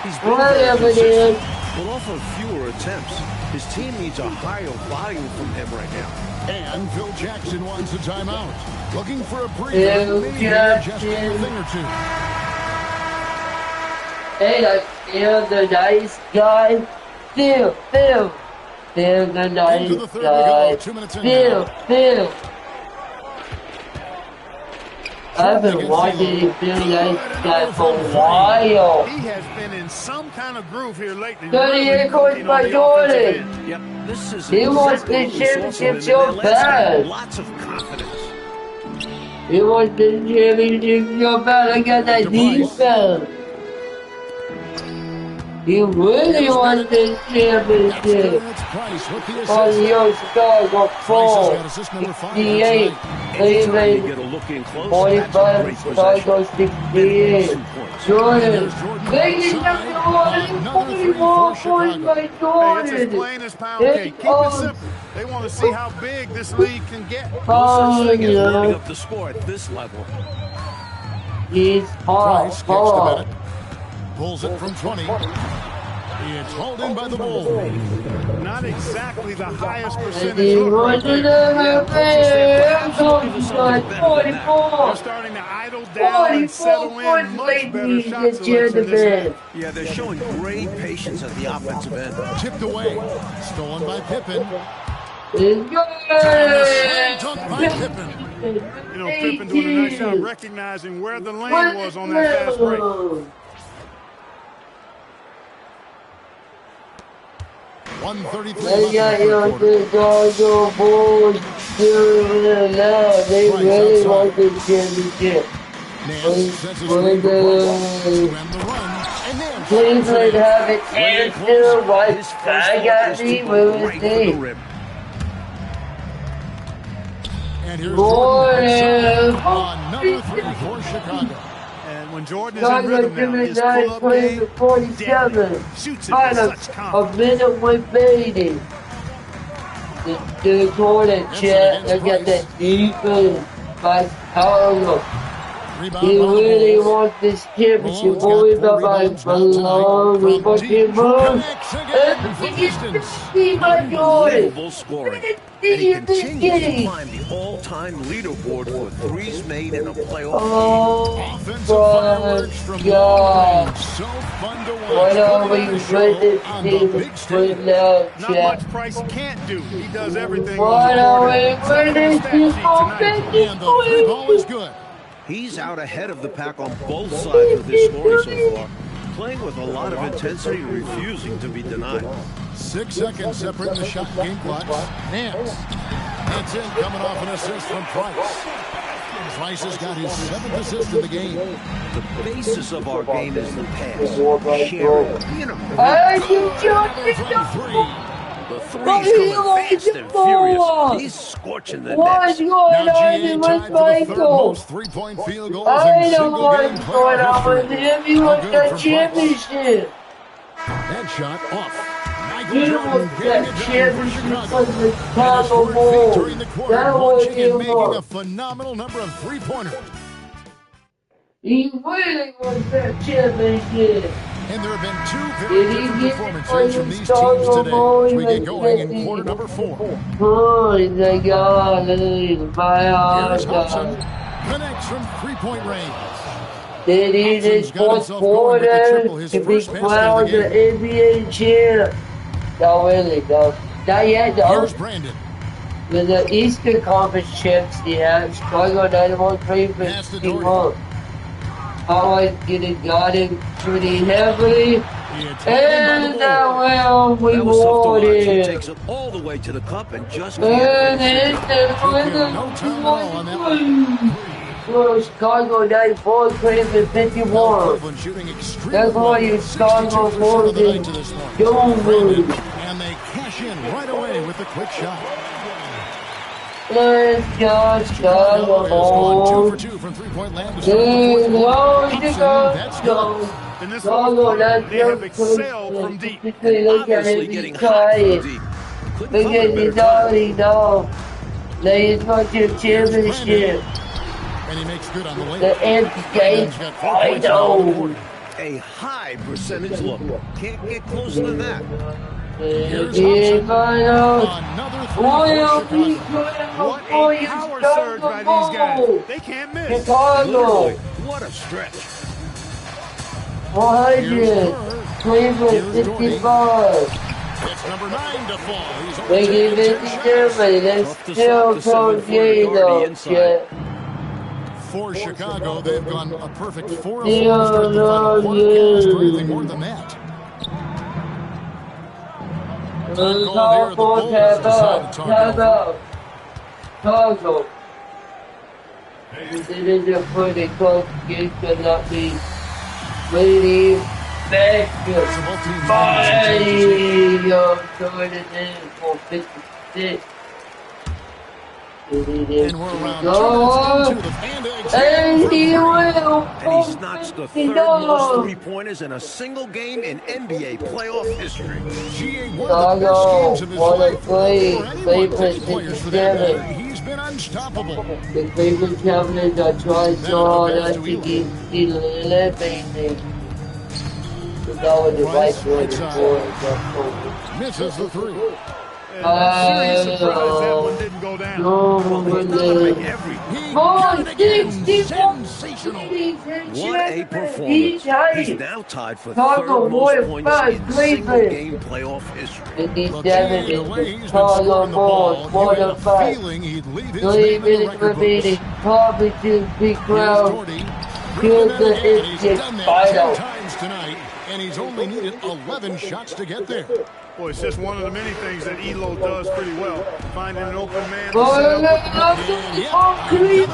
He's been very consistent, but off of fewer attempts. His team needs a higher volume from him right now. And Phil Jackson wants a timeout. Looking for a breather. Phil Maybe Jackson. just a thing or two. Hey, I feel the nice guy. Phil, the nice Into the third guy. we go. 2 minutes in now. Phil. I've been watching Phil nice guy for a while. He has been in some kind of groove here lately. 38 points by Jordan. Yep, this is He wants exactly the what we saw from championship him so in their last bad. game. Lots of confidence. He wants the championship so bad. I got that defense. He really wants the championship. That's Price with the assist. On your Chicago Price has 4, got assist number 5 68, tonight. Anytime you Cleveland get a look in close, 45, that's a great Chicago possession. 68. Jordan, There's Jordan ladies and outside. gentlemen, Another three 44 for points Chicago. by Hey, it's as Jordan. plain as pound cake. Keep it simple. They want to see how big this league can get. No Oh, such thing as running yeah. up the score at this level. He's hard, Price kicks to hard. Bennett. Pulls it from 20. It's hauled in by the Bulls. Not exactly the highest And percentage he look right runs there. another man. He's got 44. They're starting to idle down and 44 settle in. points Much better lately shot this year in the selection this bed. year. Yeah, they're showing great patience at the offensive end. Tipped away. Stolen by Pippen. It's And a slam good. dunk by Pippen. You know, Pippen doing a nice job recognizing where the lane was on that fast break. 133 They got left in the your third quarter. Chicago Bulls doing it now. They Price really outside. want this championship. Nance sets his When lead for the Price to end the run. And Nance. Cleveland have it Playing answer close, right his first back thought at is me to go with right his for the team. rim. And here's Boy, Jordan outside. Another three for Chicago. And when Jordan is in Chicago rhythm now, Jimmy his 9 pull-up plays game, at 47. shoots it Kind with of such a confidence. minute with Beatty. The Jordan check. They got that defense by Chicago. Rebound He by the really Bulls. wants this championship. Malone's Boy, got 4 bye bye, rebounds now tonight. Malone. From Fucking deep, Malone. connects again And from he gets distance. 50 by Jordan. Unbelievable scoring. And he continues to climb the all-time leaderboard for threes made in a playoff game. Oh Offensive my fireworks from long God. range. So fun to watch. Why don't we Putting on a show win this on the team big with stage. no Not check? much Price can't do. He does everything Why on the don't court. we Check win the this stat team sheet for tonight. 50 And the three ball is points? good. He's out ahead of the pack on both sides with his scoring so far. Playing with a lot of intensity, refusing to be denied. 6 seconds separate the shot game clock. Nance. That's in, coming off an assist from Price. Price has got his 7th assist of the game. The basis of our game is the pass. Sharing, being a I you just From three. The But three's he coming wants fast the and ball. furious. He's scorching the What's nets. going Now on GA with tied for the third Michael? most three-point field goals I in don't single know game what's going on with playoff him. history. He How wants good the for Price. championship. That shot off. Michael He Jordan wants getting that it done for championship Chicago. for the And his Chicago fourth Bulls. victory in the quarter, That was launching and him making a up. phenomenal number of three-pointers. He really wants that championship. And there have been two very Did he different get performances from it these on teams Chicago today Bulls? as we get going in He quarter was number 4. Oh, my God. My Here's God. Hudson. Connects from three-point range. Did he Hudson's this got fourth himself going with the quarter triple, his to be first basket of crowned the the NBA champ? No, really, no. Not yet, though. Here's Brandon. With the Eastern Conference champs, yeah, Chicago Dynamo played for Pass to 3 Doherty. months. Howard getting guarded pretty heavily, It's and that well we That was tough to watch. He wanted. takes it all the way to the cup and just And can't then finish it. the No time at all on that one. well, Chicago 94 played for 51. Cleveland shooting extremely That's why well. you 62% Chicago of the Bulls night in to this point. Joe Brandon. Moody. And they cash action right away with the quick shot. Let's go, Chicago has gone 2 for 2 from three-point land to start the fourth quarter. That's good. In this fourth quarter, they have excelled from deep. Obviously getting hot from deep. Because he's already know that he's going to championship. And he makes good on the layup. The NBA Finals. A high percentage look. Can't get closer than that. Here's NBA Finals. Another three What a power surge by these guys. They can't miss. Chicago. What a stretch. 100. Cleveland 65. It's number 9 to fall. He's They give it to Germany. They still can't get it. For Chicago, they've gone a perfect 4 of 4 to start the final quarter. Can't ask for anything more than that. Chicago. This is a pretty close game, could not be really effective. Body of Jordan for 56. And we're around 2 minutes into the And he will. And he's notched the third most three-pointers in a single game in NBA playoff history. GA, one of the best games of his life for anyone, any players for that matter. He's been unstoppable. The Cleveland Cavaliers are trying so hard not to get eliminated. The right misses the three. I'm seriously surprised that one didn't go down. Sensational. What a performance. He's now tied for third most points in single-game playoff history. The way he's been scoring the ball, you had a feeling he'd leave his name in the record books. Probably to be crowd. He's done that 10 times tonight, and he's only needed 11 shots to get there. Boy, it's just one of the many things that Elo does pretty well. Finding an open man. Another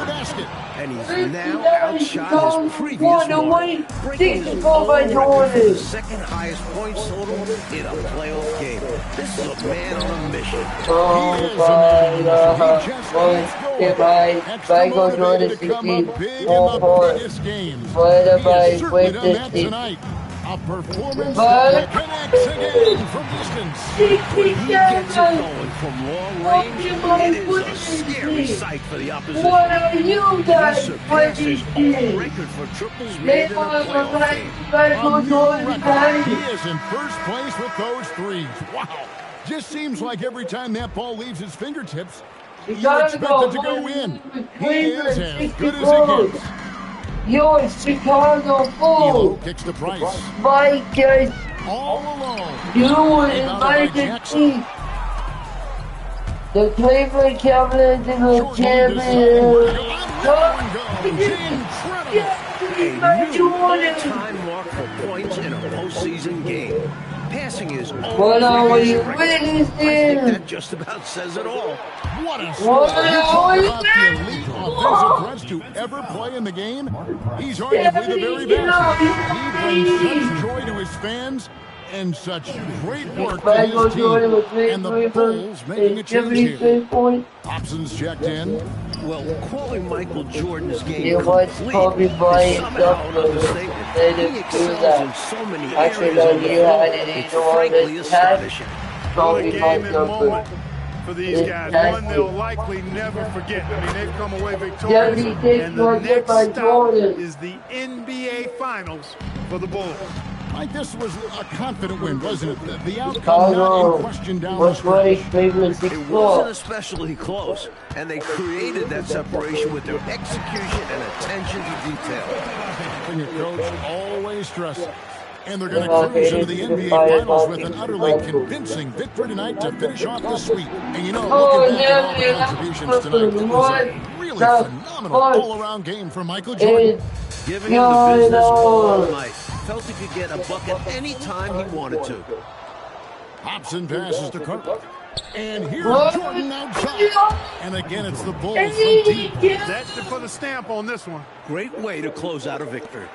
basket. And he's now outshot his previous one, breaking his own record for the second highest points total in a playoff game. This is a man on a mission. Michael Jordan 16. What about with this team? A performance that connects again from distance. When he gets it going from long range, it is a scary sight for the opposition. What are you guys He surpassed his own record for triples made in a playoff game. He is in first place with those threes. Wow. Just seems like every time that ball leaves his fingertips, you expect it to go in. He is as good as it gets. You're Chicago Elo Bulls. kicks the price. Mike is All alone. you invited the team. The Cleveland Cavaliers in the champions. Time mark for points in a postseason game. Passing is What are we I think witnessing? that just about says it all. What a score. You talk about the elite offensive threats to ever play in the game. He's arguably the very best. He brings such joy to his fans and such great work to his team. And the Bulls making a change here. Hobson's checked in. Well, calling Michael Jordan's game You watch Kobe complete Bryant is somehow an understatement. They He didn't do excels that. in so many Actually, areas of the you game. had it It's either on frankly this tag. astonishing. What a Kobe game Bryant and number. moment for these guys. One they'll likely never forget. I mean, they've come away victorious. Yeah, he did And the forget next by stop Jordan. is the NBA Finals for the Bulls. Like this was a confident win, wasn't it? The outcome not in question down the What's right, stretch. Cleveland It 64. wasn't especially close, and they created that separation with their execution and attention to detail. Thing a coach always stresses. And they're going to cruise into the NBA Finals with an utterly convincing victory tonight to finish off the sweep. And you know, looking back at all the contributions tonight, it was a really phenomenal all-around game for Michael Jordan. Giving him the business all night. Felt he could get a bucket any time he wanted to. Hobson passes to Carter. And here's Jordan outside. And again, it's the Bulls from deep. That's to put a stamp on this one. Great way to close out a victory.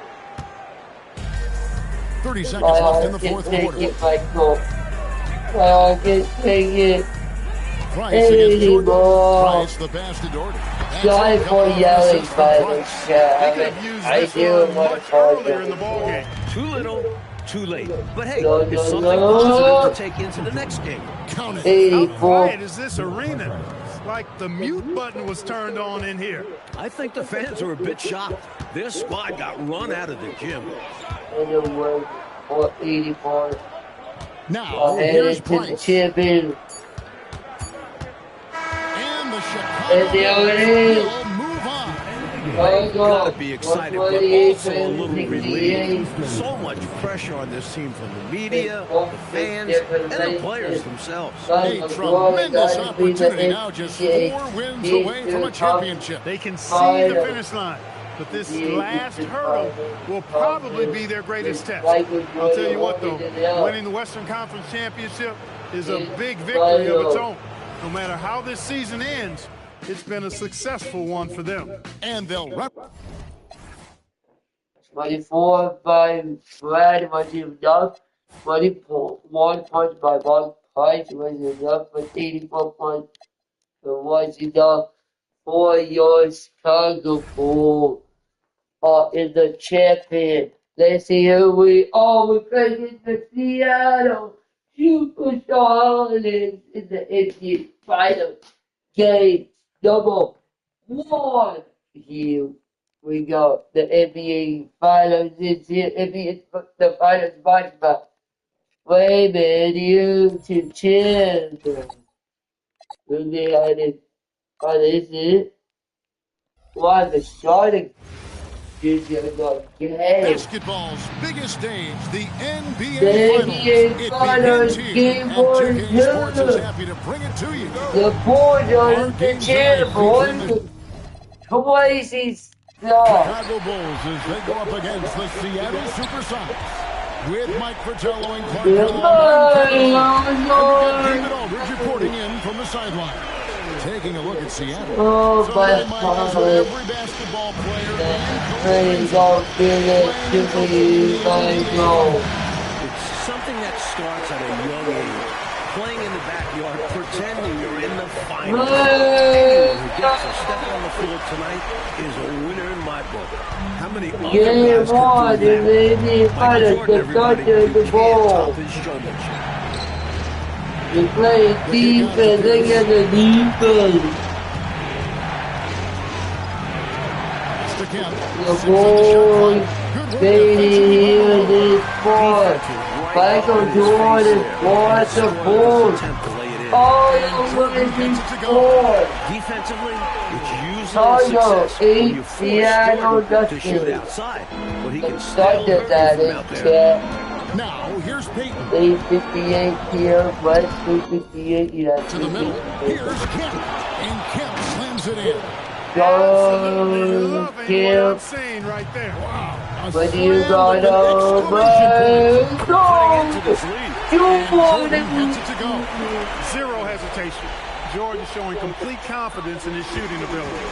30 seconds left in the fourth quarter. Can take it Price against Jordan. anymore. Price the pass to Jordan. Sorry for yelling, by the way. They could have used I this do run want much to earlier in the ballgame. Too little, too late. But hey, No, it's no, something no. positive to take into the next game. Count it. How 84. quiet is this arena? It's like the mute button was turned on in here. I think the fans are a bit shocked. Their squad got run out of the gym. And it was 84. Now, Headed here's to the Price. champion. And the Chicago And there it is. will move on. There you Gotta go. be excited, but 128, also a little 68. relieved. So much pressure on this team from the media, the fans, and the players themselves. A tremendous opportunity now, just 4 wins away from a championship. They can see the finish line, but this last hurdle will probably be their greatest test. I'll tell you what, though, winning the Western Conference Championship is a big victory of its own. No matter how this season ends, it's been a successful one for them. And they'll 24 by Brad was enough. 21 points by Mark Price was enough, but 84 points was enough for your Chicago Bulls. Is the champion. Let's see who we are. We're playing the Seattle Supersonics in the NBA Final Game number 1. Here we go. The NBA Finals is here. The Finals basketball. Raymond, YouTube channel. Look at it. Oh, this is it. Wow, the starting. basketball's biggest stage, the NBA The Finals. NBA It Finals, begins here, Game and 1 2K Sports is happy to bring it to you. The board on the channel, boys. Crazy stuff. Chicago Bulls as they go up against the Seattle Supersonics. With Mike Fratello and Clark David Aldridge reporting in from the sideline. Taking a look at Seattle. Oh, So my they might as well God. every basketball player Praise all feeling simply by go. It's something that starts at a young age. Playing in the backyard, pretending you're in the finals. Anyone who gets a step on the field tonight is a winner in my book. How many other Game guys 1 could do in the that? NBA Michael Finals, Jordan, the everybody, touch of the you can't ball. top his showmanship. You play defense, look at the defense. The boys, Beatty here this sport. Michael Jordan wants the ball. All the women score. Defensively, it's usually Chicago a success when you 8, force Seattle Jordan to shoot nothing. outside, but he can still Started hurt that you from in out there. chat. Now, here's Peyton 8:58 here, right? 8:58, yeah. to the middle. Here's Kemp. And Kemp slams it in. Absolutely Go, loving what I'm Kim. seeing right there. A But you slam got with an exclamation point. over. Cutting into this lead. Jordan gets it to go. Zero hesitation. Jordan showing complete confidence in his shooting ability.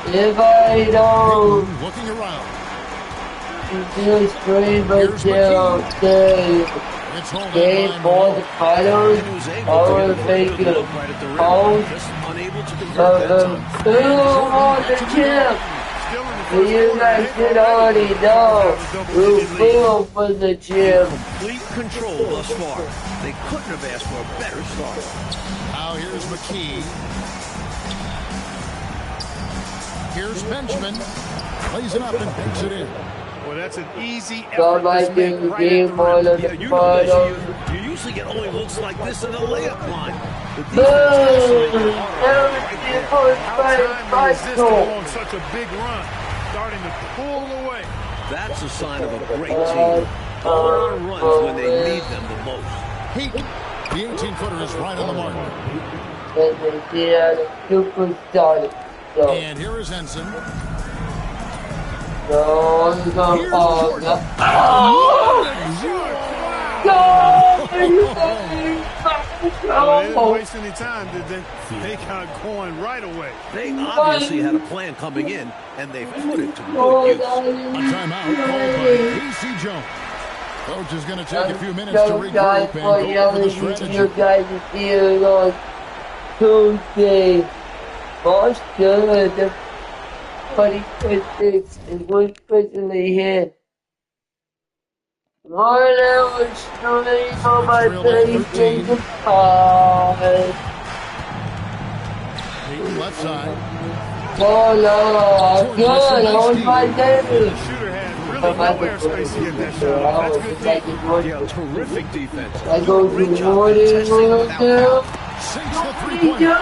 If I don't Peyton looking around. do screen but still stay. It's holding Game by 4 the finals, And he was able I to will get a take good it. look right at the rim. Oh, Just unable to convert that time. who wants the chip? Still in the So first you quarter, guys they've should already already know who double-digit lead. flew for the chip. Complete control thus far. They couldn't have asked for a better start. Now here's McKee. Here's Benjamin. Plays it up and banks it in. Well, that's an easy So effort like to make in right game at the 4 rim. of Yeah, the you know this. finals. You usually get only looks like this in the layup line. The Boom! defense isolated hard right Everything there. for How time resisting bicycle. on such a big run, starting to pull away. That's a sign of a great team. Going on runs when they need them the most. Peak. The 18-footer is right on the mark. And they did a superstar. So, And here is Ensign. no, he's on Here's pause. Jordan. Well, they didn't waste any time, did they? They got going right away. They obviously had a plan coming in, and they put it to Oh, good use. A timeout called by Casey Jones. Coach is going to take a few minutes to So regroup guys and for go over the yelling strategy. you guys to see it on Tuesday. March 3rd, 2026 is what's presently here. 1 hour straight on my Trail by 13. PlayStation 5. Peyton left side. Oh no, good, on my day. The shooter had really no airspace to get that shot off. That's good defense. Yeah, terrific defense. I go Great to job morning, testing without foul. Sinks the three-pointer.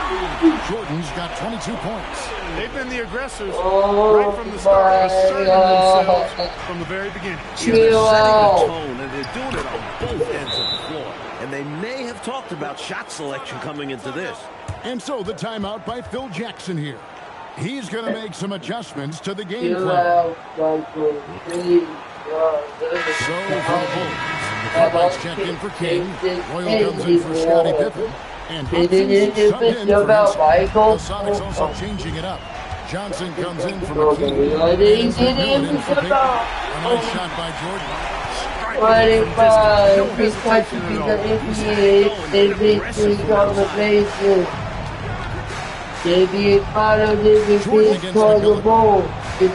Jordan's got 22 points. They've been the aggressors Oh right from the start, asserting themselves my from the very beginning. Yeah, Chill they're setting out. the tone, and they're doing it on both ends of the floor. And they may have talked about shot selection coming into this. And so the timeout by Phil Jackson here. He's going to make some adjustments to the game Chill plan. out, Michael. Please. So for the Bulls, the fullbacks check in for King. Royal comes in for Scottie Pippen. And Hudson's subbed in for about Michael. the Sonics also changing it up. Johnson comes in for Okay, McKee. I didn't And get Miller him in for Payton. about A nice shot by Jordan. 25. This has to be the NBA conversation. NBA final is this called the ball. It's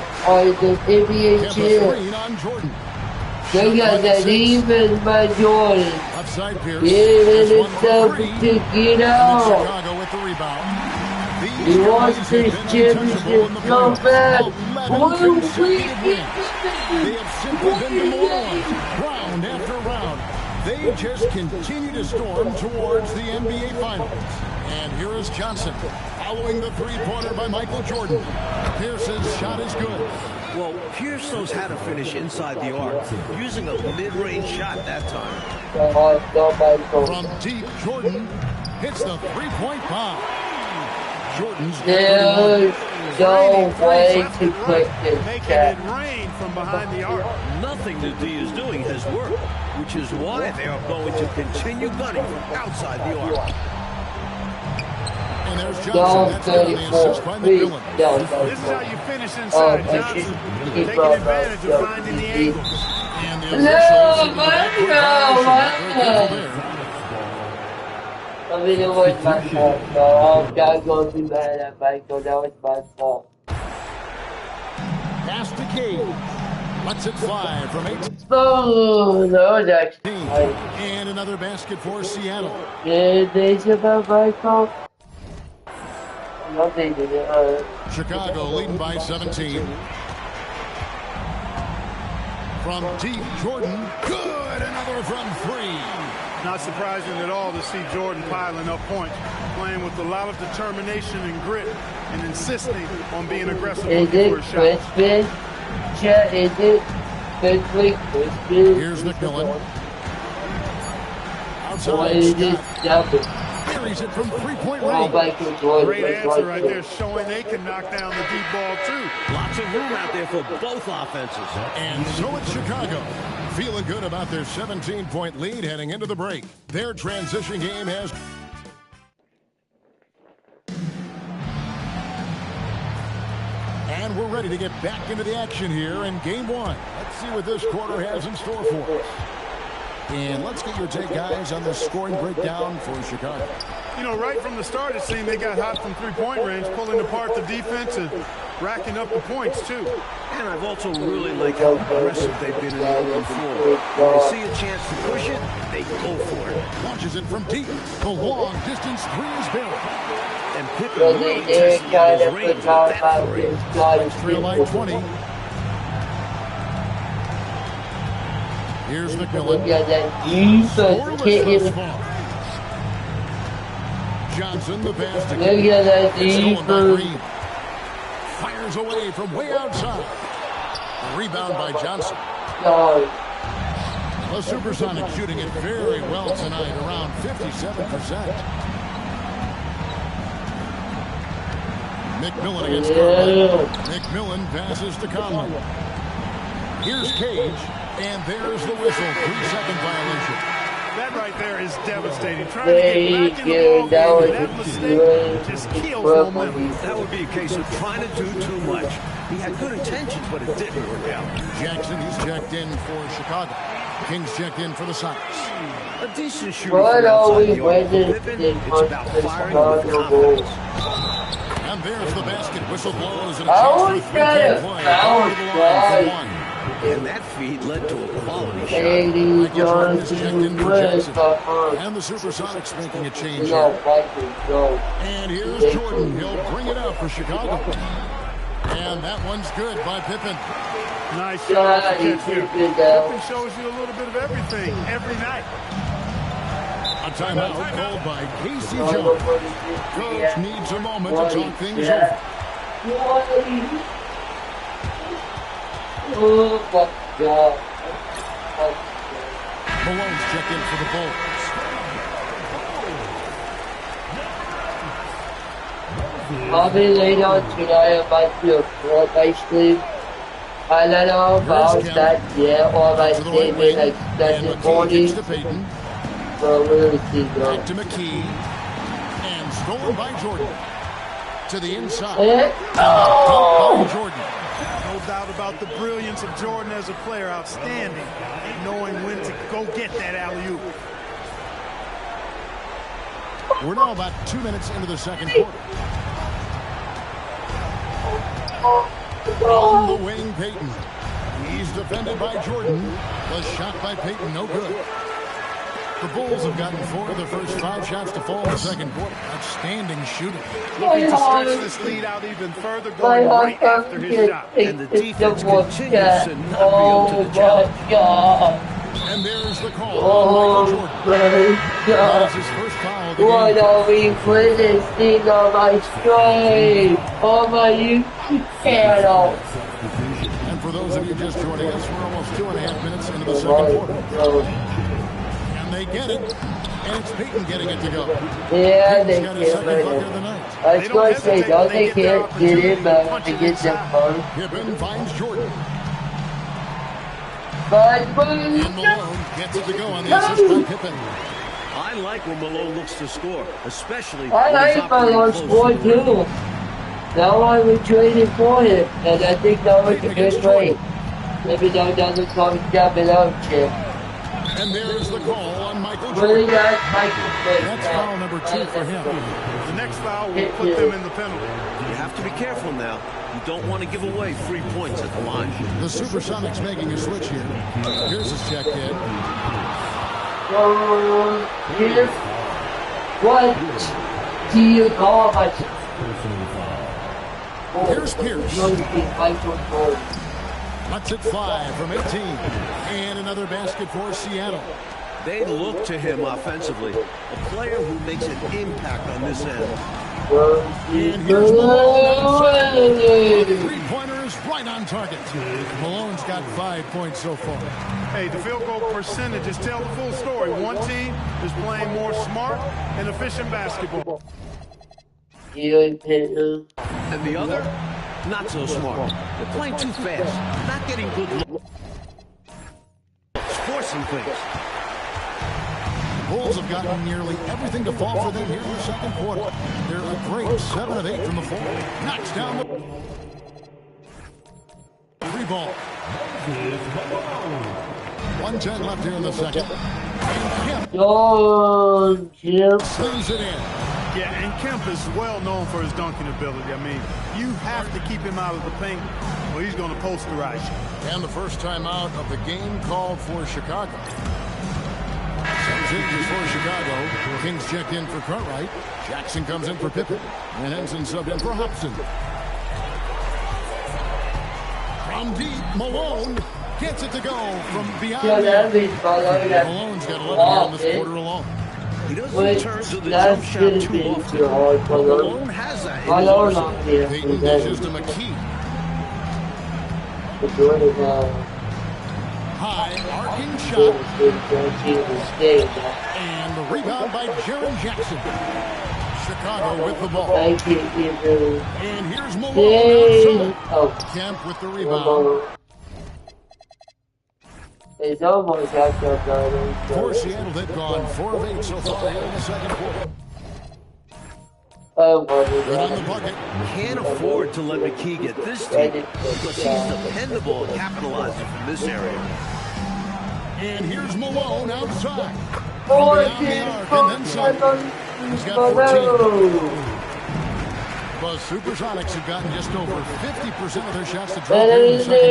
the NBA Gets a chair. screen on Jordan. They got that even by Jordan. Upside Pierce. Yeah, then Has it's one for time three. to get And then out. Chicago with the rebound. These He guys wants have this been championship untouchable in the so playoffs. bad. 11 What do we consecutive wins. get? They have simply been demoralized round after round. They just continue to storm towards the NBA Finals. And here is Johnson following the three-pointer by Michael Jordan. Pierce's shot is good. Well, Pierce knows how to finish inside the arc, using a mid-range shot that time. From deep, Jordan hits the three-point bomb. Jordan's got There's 31. no way to put this Making back. it rain from behind the arc. Nothing the D is doing has worked, which is why they are going to continue gunning from outside the arc. And there's Johnson. Don't That's going to be assist by McMillan. This is how you finish inside, Johnson. Taking advantage of finding the angles. And the No, officials no. I mean, it was my fault, so I'm not going to be mad at Michael. That was my fault. Pass to Cage. Lets it fly from 18. Oh, no, that's right. And another basket for Seattle. Did they say about my fault? No, they didn't. Chicago leading by 17. From deep, Jordan. Good. Another from three. Not surprising at all to see Jordan piling up points, playing with a lot of determination and grit, and insisting on being aggressive Is looking it for a shot. Crispin? Chat, is it Crispin? Here's McMillan. What Outside, is this Scott double? carries it from three-point Oh, range. Michael Jordan. Great that's answer right right there, showing they can knock down the deep ball too. Lots of room out there for both offenses. And so it's Chicago. Feeling good about their 17-point lead heading into the break. Their transition game has... And we're ready to get back into the action here in game one. Let's see what this quarter has in store for us. And let's get your take, guys, on the scoring breakdown for Chicago. You know, right from the start, it seemed they got hot from three-point range, pulling apart the defense and racking up the points, too. And I've also really liked how aggressive they've been in the open floor. When they see a chance to push it, they go for it. Launches it from deep. The long-distance three is buried. And Pippen So really they testing out kind his of range with forgot that about three. this guy. Trail line 20. Here's Look McMillan. at that defense Scoreless kicking. thus far. Johnson, the pass to Look at that It's stolen by defense. Green. Fires away from way outside. A rebound by Johnson. Oh, The Supersonic shooting it very well tonight, around 57%. McMillan against Conley. McMillan passes to Conley. Here's Cage, and there's the whistle. 3-second violation. That right there is devastating. Trying to get back in the That ball was game, that mistake just kills momentum. That would be a case of trying to do too much. He had good intentions, but it didn't work out. Jackson, he's checked in for Chicago. Kings checked in for the Sox. A decent shooter from outside the arc for Pippen. It's about firing with confidence. And there's the basket. Whistle blows and a chance for a three-point play. Over the line for one. And that feed led to a quality shot. Michael Jordan is checked in for Jackson. And the Supersonics making a change here. And here's Jordan. He'll bring it out for Chicago. And that one's good by Pippen. Nice shot. Pippen shows you a little bit of everything every night. A timeout called by Casey Jones. Coach needs a moment to talk things over. Oh my God. Malone's checked in for the Bulls. I'll be late on tonight. I might do a Fortnite stream. I don't know about that yet, or I might stay in like Sunday morning. So we'll see, bro. Back to McKee. And stolen by Jordan. To the inside. Oh! By Jordan. No doubt about the brilliance of Jordan as a player. Outstanding. Knowing when to go get that alley-oop. We're now about 2 minutes into the second quarter. On the wing, Payton. He's defended by Jordan. The shot by Payton, no good. The Bulls have gotten 4 of their first 5 shots to fall in the second quarter. Outstanding shooting. Looking to stretch this lead out even further, going right after his shot. And the defense continues to not be up to the challenge. And there's the call on Michael Jordan. That is his first foul of the Why game. don't we put this thing on my stream? On my YouTube channel. And for those of you just joining us, we're almost 2.5 minutes into the second quarter. And they get it. And it's Payton getting it to go. Yeah, they Payton's got his can't second win bucket of the it. night. I was going to say, don't they can't get it, but to get them fun. Pippen finds Jordan. But And Malone gets it to go on the assist by Pippen. I like when Malone looks to score, especially I when he's like operating Malone close score to the rim. too. Now I would trade it for him, and I think that was a good trade. Maybe that doesn't come down below, Chip. And there's the call on Michael Really Jordan. nice Michael. That's foul number 2 for him. The next foul will put them in the penalty. You have to be careful now. You don't want to give away free points at the line. The Supersonics making a switch here. Here's his check in. Here's what do you call my Here's Pierce. Lets it fly from 18. And another basket for Seattle. They look to him offensively, a player who makes an impact on this end. And here's Malone. The three-pointer is right on target. Malone's got 5 points so far. Hey, the field goal percentages tell the full story. One team is playing more smart and efficient basketball. And the other, not so smart. They're playing too fast, not getting good looks. Forcing things. Bulls have gotten nearly everything to fall for them here in the second quarter. They're a great 7 of 8 from the floor. Knocks down the 3 ball. 1:10 left here in the second. And Kemp slings it in. Yeah, and Kemp is well known for his dunking ability. I mean, you have to keep him out of the paint, or he's going to posterize you. And the first time out of the game called for Chicago. Changes for Chicago. Kings checked in for Cartwright. Jackson comes in for Pippen. And Henson subbed in for Hobson. From deep, Malone gets it to go from behind. Malone's got 11 here in this quarter alone. He doesn't return to the jump shot too often. Malone has that in his arsenal. Payton dishes to McKee. High, arcing shot. And the rebound by Jaren Jackson. Chicago with the ball. And here's Malone outside. Kemp with the rebound. It's almost after For Seattle, they've gone 4 of 8 so far here in the second quarter. Good on the bucket. Can't afford to let McKee get this deep because he's dependable at capitalizing from this area. And here's Malone outside. Oh, Beyond the arc and then some. He's got 14. The Supersonics have gotten just over 50% of their shots to drop here in the second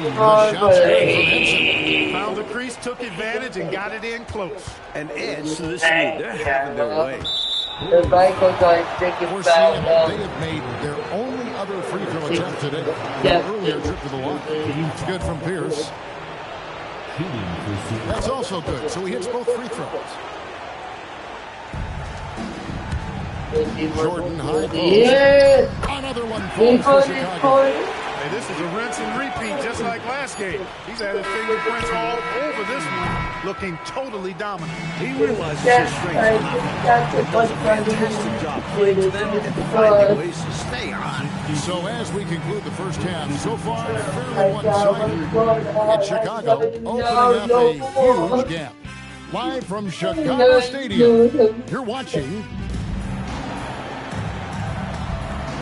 quarter. 5 for 9. The shots coming from Henson. Found the crease, took advantage, and got it in close. And adds to this lead. They're having their way. The Michaels are thinking We're about seeing that they have made their only other free throw attempt today. The earlier trip to the line. It's good from Pierce. That's also good. So he hits both free throws. Jordan high post. Yeah. Another one falls for Chicago. Hey, this is a rinse and repeat, just like last game. He's had his fingerprints all over this one, looking totally dominant. He realizes his strength. Does a fantastic job playing to them and finding ways to stay on. So as we conclude the first half, so far fairly one-sided. It's Chicago opening up a huge gap. Live from Chicago Stadium, you're watching.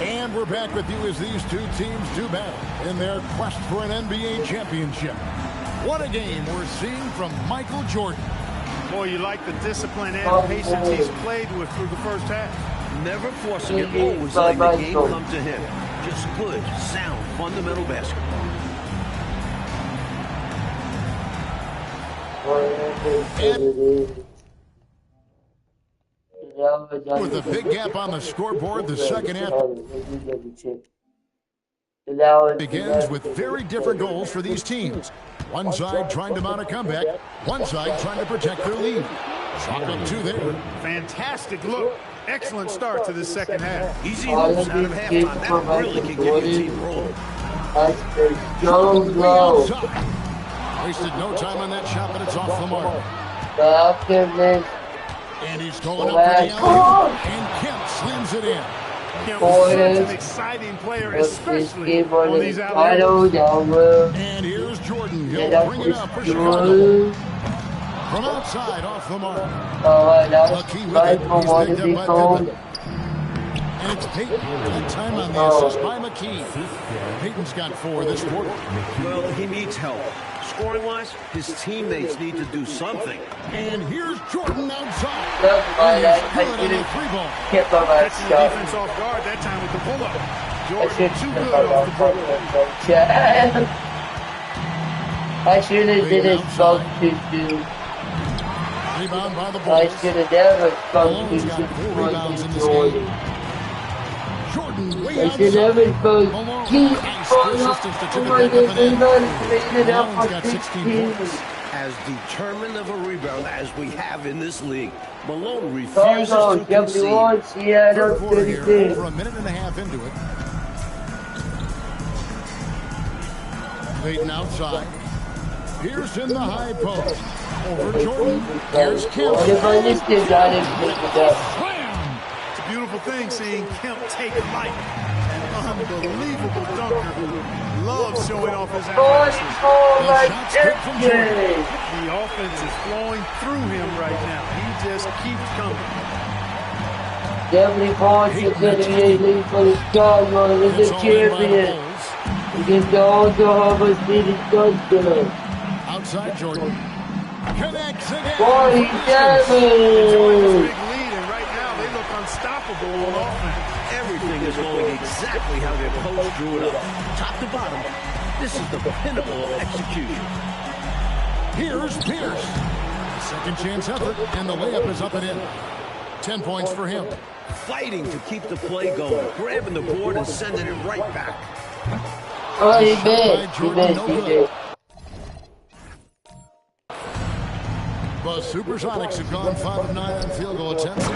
And we're back with you as these two teams do battle in their quest for an NBA championship. What a game we're seeing from Michael Jordan. Boy, you like the discipline and patience he's played with through the first half. Never forcing it, always letting the game come to him. Just good, sound, fundamental basketball. With a big gap on the scoreboard, the second half begins with very different goals for these teams. One side trying to mount a comeback, one side trying to protect their lead. Shot up two there. Fantastic look. Excellent start to this second half. Easy hoops out of halftime. That really can get your team rolling. Wasted no time on that shot, but it's off the mark. And he's going up for the alley-oop, and Kemp slams it in. Kemp is such an exciting player, especially on these alley-oops. And here's Jordan. He'll bring it up for Chicago. From outside, off the mark. McKee with it. He's picked up by Pippen. And it's Payton. Good time on the assist by McKee. Payton's got 4 this quarter. Well, he needs help. Scoring-wise, his teammates need to do something. And here's Jordan outside. I Three-ball. Catching the defense off guard that time with the pull-up. Jordan too good off the ball. I should have did it substitute. Rebound by the I Bulls. should have never Malone's got 4 rebounds in this game. Jordan way I should outside. never go Malone, keep nice for assistance to tip it back up and in. Malone's got 16 points. As determined of a rebound as we have in this league, Malone refuses to concede. Third quarter here, over a minute and a half into it. Payton outside. Pierce in the high post. Over Jordan. Here's Kemp. It's a beautiful thing seeing Kemp take flight. An unbelievable dunker who loves showing off his athleticism. The offense is flowing through him right now. He just keeps coming. Definitely points is going to be a lead for the Chicago as a champion. Against the Oklahoma City Thunder. Outside Jordan. Connects again. 47! Enjoying this big lead, and right now they look unstoppable on offense. Everything is going exactly how their coach drew it up. Top to bottom, this is the pinnacle of execution. Here's Pierce. Second chance effort, and the layup is up and in. 10 points for him. Fighting to keep the play going, grabbing the board and sending it right back. Oh, he missed. He missed. The Supersonics have gone 5 of 9 on field goal attempts.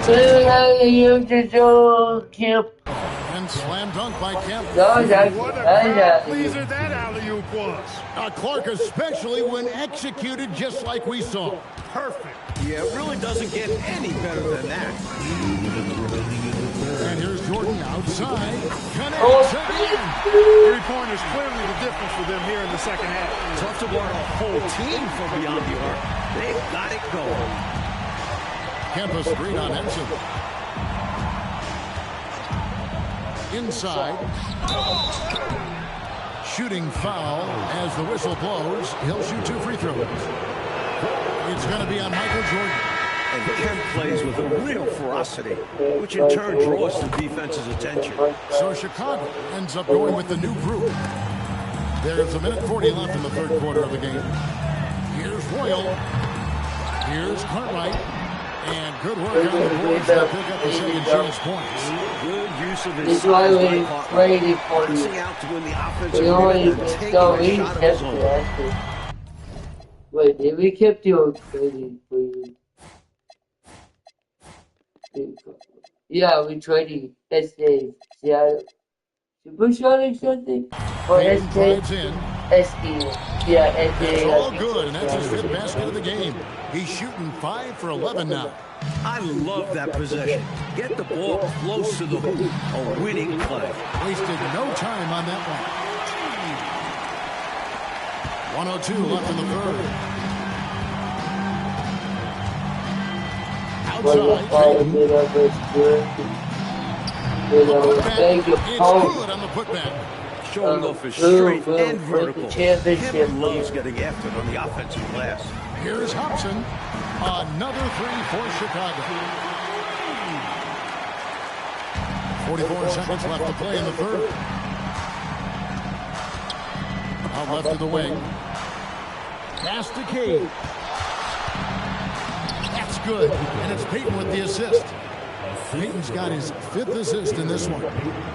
And slam dunk by Kemp. What a crowd pleaser that alley-oop was. Clark, especially when executed just like we saw. Perfect. Yeah, it really doesn't get any better than that. And here's Jordan outside. Oh, Connects again. 3-pointers clearly the difference for them here in the second half. Tough to guard a whole team from beyond the arc. They've got it going. Kemp a screen on Henson. Inside. Shooting foul as the whistle blows. He'll shoot 2 free throws. It's going to be on Michael Jordan. And Kemp plays with a real ferocity, which in turn draws the defense's attention. So Chicago ends up going with the new group. There's a minute 40 left in the third quarter of the game. Here's Royal. Here's Cartwright. And good work on the boards to pick up the second chance points. Good use of his This is why we traded for you. boxing out to win the offensive We only rebound and taking so a we shot of kept his own. it. Wait, did we kept you trading for you? Yeah, we traded SA Seattle Supersonic something or Payton SA drives in. SD. Yeah, That's SA. all good, and that's his 5th basket of the game. He's shooting 5 for 11 now. I love that possession. Get the ball close to the hoop. A winning play. Wasted no time on that one. 1:02 left in the third. Outside, Payton. Thank you. It's good on the putback. Showing off his strength and for the vertical. championship. Kemp loves getting after it on the offensive glass. Here's Hobson. Another 3 for Chicago. 44 seconds left to play in the third. Out left of the wing. Pass to Cade. That's good. And it's Payton with the assist. Payton's got his 5th assist in this one.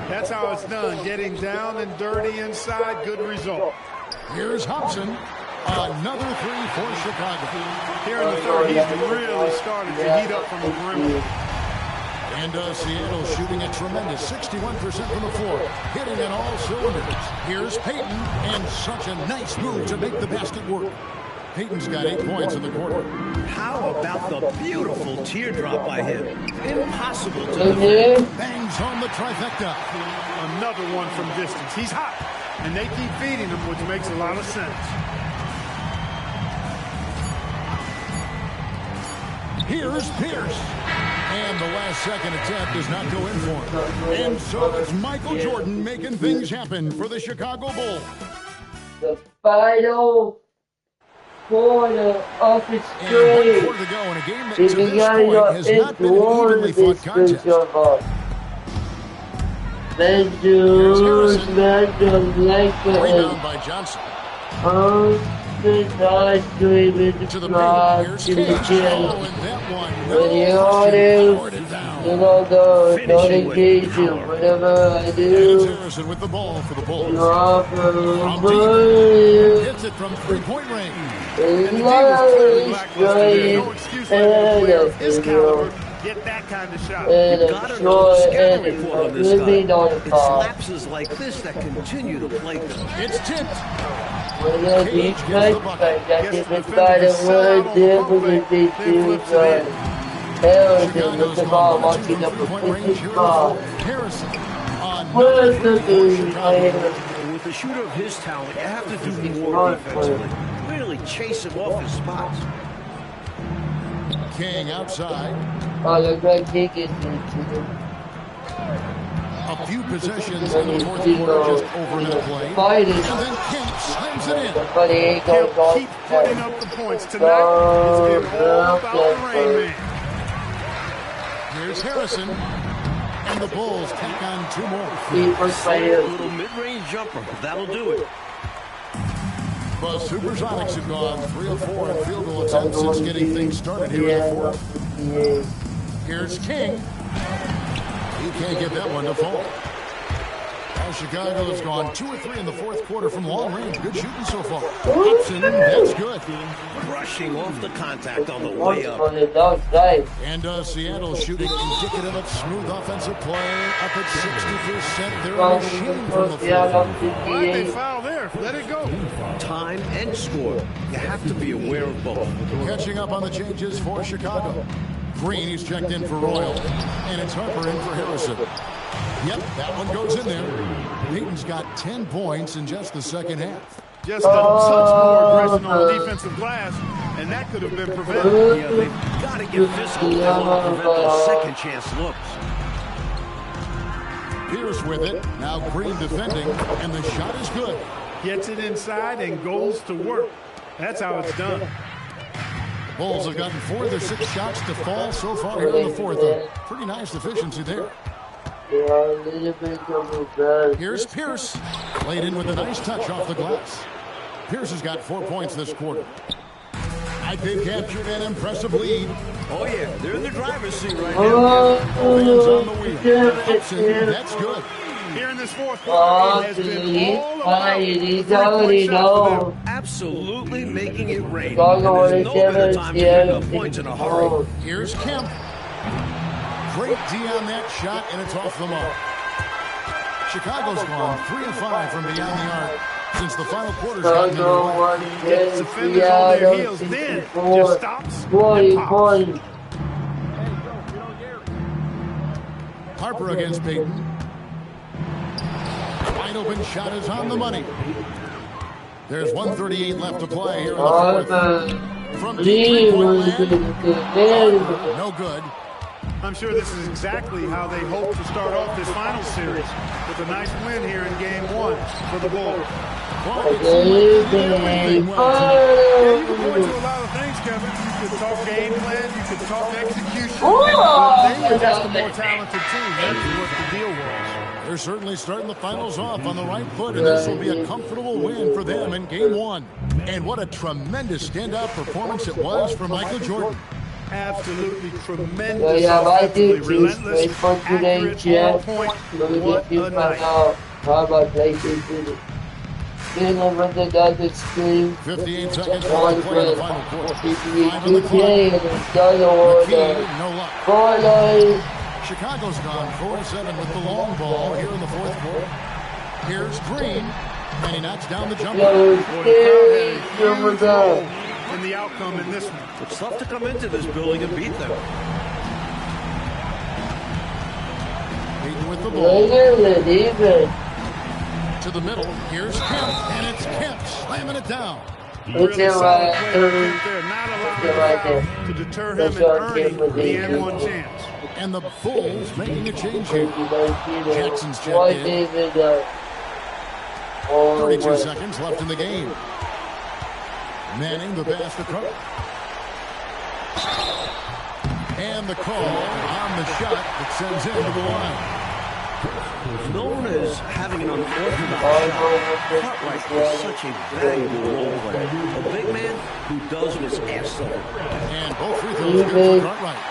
That's how it's done. Getting down and dirty inside. Good result. Here's Hobson. Another 3 for Chicago. Here in the third, he's really started to heat up from the perimeter. And Seattle shooting a tremendous 61% from the floor, hitting on all cylinders. Here's Payton, and such a nice move to make the basket work. Payton's got 8 points in the quarter. How about the beautiful teardrop by him? Impossible to Okay. Bangs on the trifecta. Another one from distance. He's hot, and they keep feeding him, which makes a lot of sense. Here's Pierce. And the last second attempt does not go in for him. And so it's Michael Jordan making things happen for the Chicago Bulls. The final quarter of the And 1 straight. quarter to go in a game that If to you this guys point are has not been an evenly fought contest. Mendoza, Rebound by Johnson. to the To the paint. Here's Cage. Oh, and that one. No question. Poured it down. notification, whatever I And it's do. Harrison with the ball for the Bulls. From Hits it from 3-point range. And the D was clearly lackluster there. No excuse letting a player of his caliber get that kind of shot. and You a gotta know the short scouting and report on this will be guy. It's notified. lapses like this that continue to plague them. It's tipped. When the Cage defense, gets the bucket. but that Gets if the it's defender by to the sell out word, on the there pump will fake, be then two flips it in. Harrison with Chicago's the gone ball, 1 2 marking from up a 3-point range 50 here in the ball. fourth. Harrison. Another Where's 3 the for three? Chicago. With a shooter of his talent, you have to do more defensively. Really chase him off his spots. King outside. Oh, the great ticket. A few possessions in the fourth quarter, just over a minute play. Fighting. And then Kemp slams it in. But he ain't gonna Kemp go. keep putting up the points. Tonight, it's been all about the rain man. Here's Harrison. And the Bulls tack on 2 more. He was by A him. little mid-range jumper. That'll do it. The Supersonics have gone 3 of 4 in field goal attempts since getting things started here in the fourth. Here's King. He can't get that one to fall. Now Chicago has gone 2 of 3 in the fourth quarter from long range. Good shooting so far. Hobson, that's good. Brushing off the contact on the way up. On the outside. And Seattle shooting indicative of smooth offensive play. Up at 60%. They're a machine from the floor. Why'd they foul there? Let it go. Time and score. You have to be aware of both. Catching up on the changes for Chicago. Green, he's checked in for Royal. And it's Harper in for Harrison. Yep, that one goes in there. Payton's got 10 points in just the second half. Just a touch more aggression on the defensive glass, and that could have been prevented. Yeah, they've got to get physical to prevent those second chance looks. Pierce with it. Now Green defending, and the shot is good. gets it inside, and goes to work. That's how it's done. The Bulls have gotten 4 of their 6 shots to fall so far here in the fourth. Pretty nice efficiency there. Here's Pierce. Laid in with a nice touch off the glass. Pierce has got 4 points this quarter. They've captured an impressive lead. Oh, yeah. They're in the driver's seat right now. Hands on the wheel. That's good. Here in this fourth quarter, it has been all about 3-point shots for them. Absolutely making it rain. And there's no better time to pick up points in a hurry. Here's Kemp. Great D on that shot, and it's off the mark. Chicago's gone 3 of 5 from beyond the arc since the final quarter's gotten underway. Gets defenders on their heels, then just stops and pops. Harper against Payton. Wide open shot is on the money. There's 1:38 left to play here in the fourth. From deep three-point land. No good. I'm sure this is exactly how they hope to start off this final series, with a nice win here in Game 1 for the Bulls. Yeah, you can point to a lot of things, Kevin. You could talk game plan, you could talk execution. They were just a more talented team. That's what the deal was. They're certainly starting the finals off on the right foot, and this will be a comfortable win for them in Game 1. And what a tremendous standout performance it was for Michael Jordan. Absolutely tremendous, offensively relentless, accurate, on point. What a night. How about PlayStation? Getting over the Nuggets screen. 58 seconds to play in the final quarter. 5 on the clock. McKee, no luck. Chicago's gone 4-7 with the long ball here in the fourth quarter. Here's Green, and he knocks down the jumper. In the outcome in this one. It's tough to come into this building and beat them. Payton with the ball. To the middle. Here's Kemp, and it's Kemp slamming it down. Really solid play there, not allowing to deter him and earning the N1 chance. And the Bulls making a change here. Jackson's checked in. 32 seconds left in the game. Manning the pass to Cook. And the call on the shot that sends him to the line. Known as having an unorthodox shot, Cartwright is such a valuable role player. A big man who does what's asked of him. And both free throws good for Cartwright.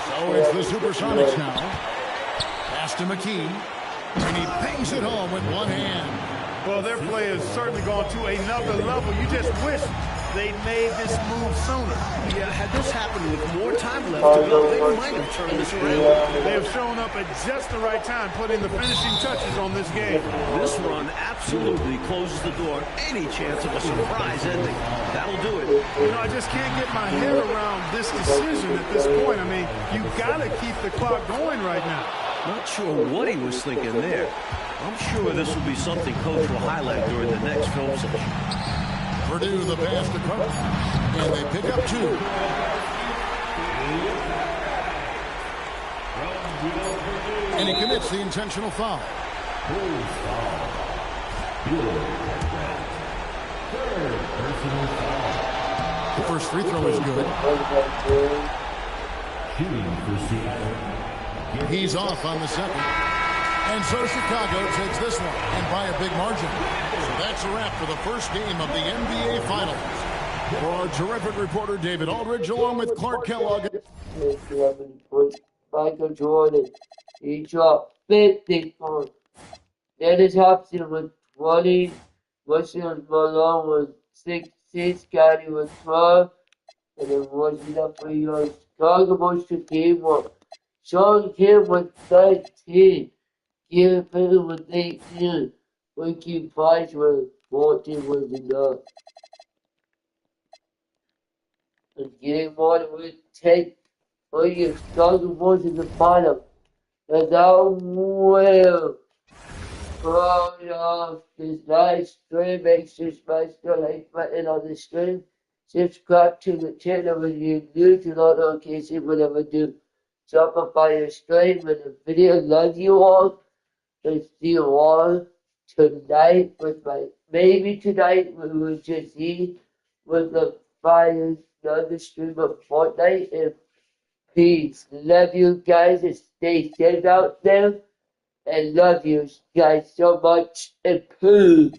So it's the Supersonics now. Pass to McKee. And he bangs it home with one hand. Well, their play has certainly gone to another level. You just wish they'd made this move sooner. Yeah, had this happened with more time left to go, they might have turned this around. They have shown up at just the right time, putting the finishing touches on this game. This run absolutely closes the door on any chance of a surprise ending. That'll do it. You know, I just can't get my head around this decision at this point. I mean, you got to keep the clock going right now. Not sure what he was thinking there. I'm sure this will be something Coach will highlight during the next film session. Purdue the pass to Cook, and they pick up 2. And he commits the intentional foul. The first free throw is good. He's off on the second. And so Chicago takes this one, and by a big margin. So that's a wrap for the first game of the NBA Finals. For our terrific reporter, David Aldridge, along with Clark Kellogg. Michael Jordan, he dropped 50 points. Dennis Hobson with 20. Russell Malone with 6, Scotty with 12. And then wasn't up for your Chicago Bulls to game 1. Sean Kim with 13. Gary Payton with 18. Ricky Price with 14 was enough. And game 1 with 10. For your Chicago Bulls in the final. As I will proud of this live stream, make sure to smash the like button on the stream. Subscribe to the channel when you're new to not notification whenever I do drop a fire stream and the video. Love you all. to see you all tonight maybe tonight we will just see with the fire another stream of Fortnite and peace. Love you guys and stay safe out there and love you guys so much and peace.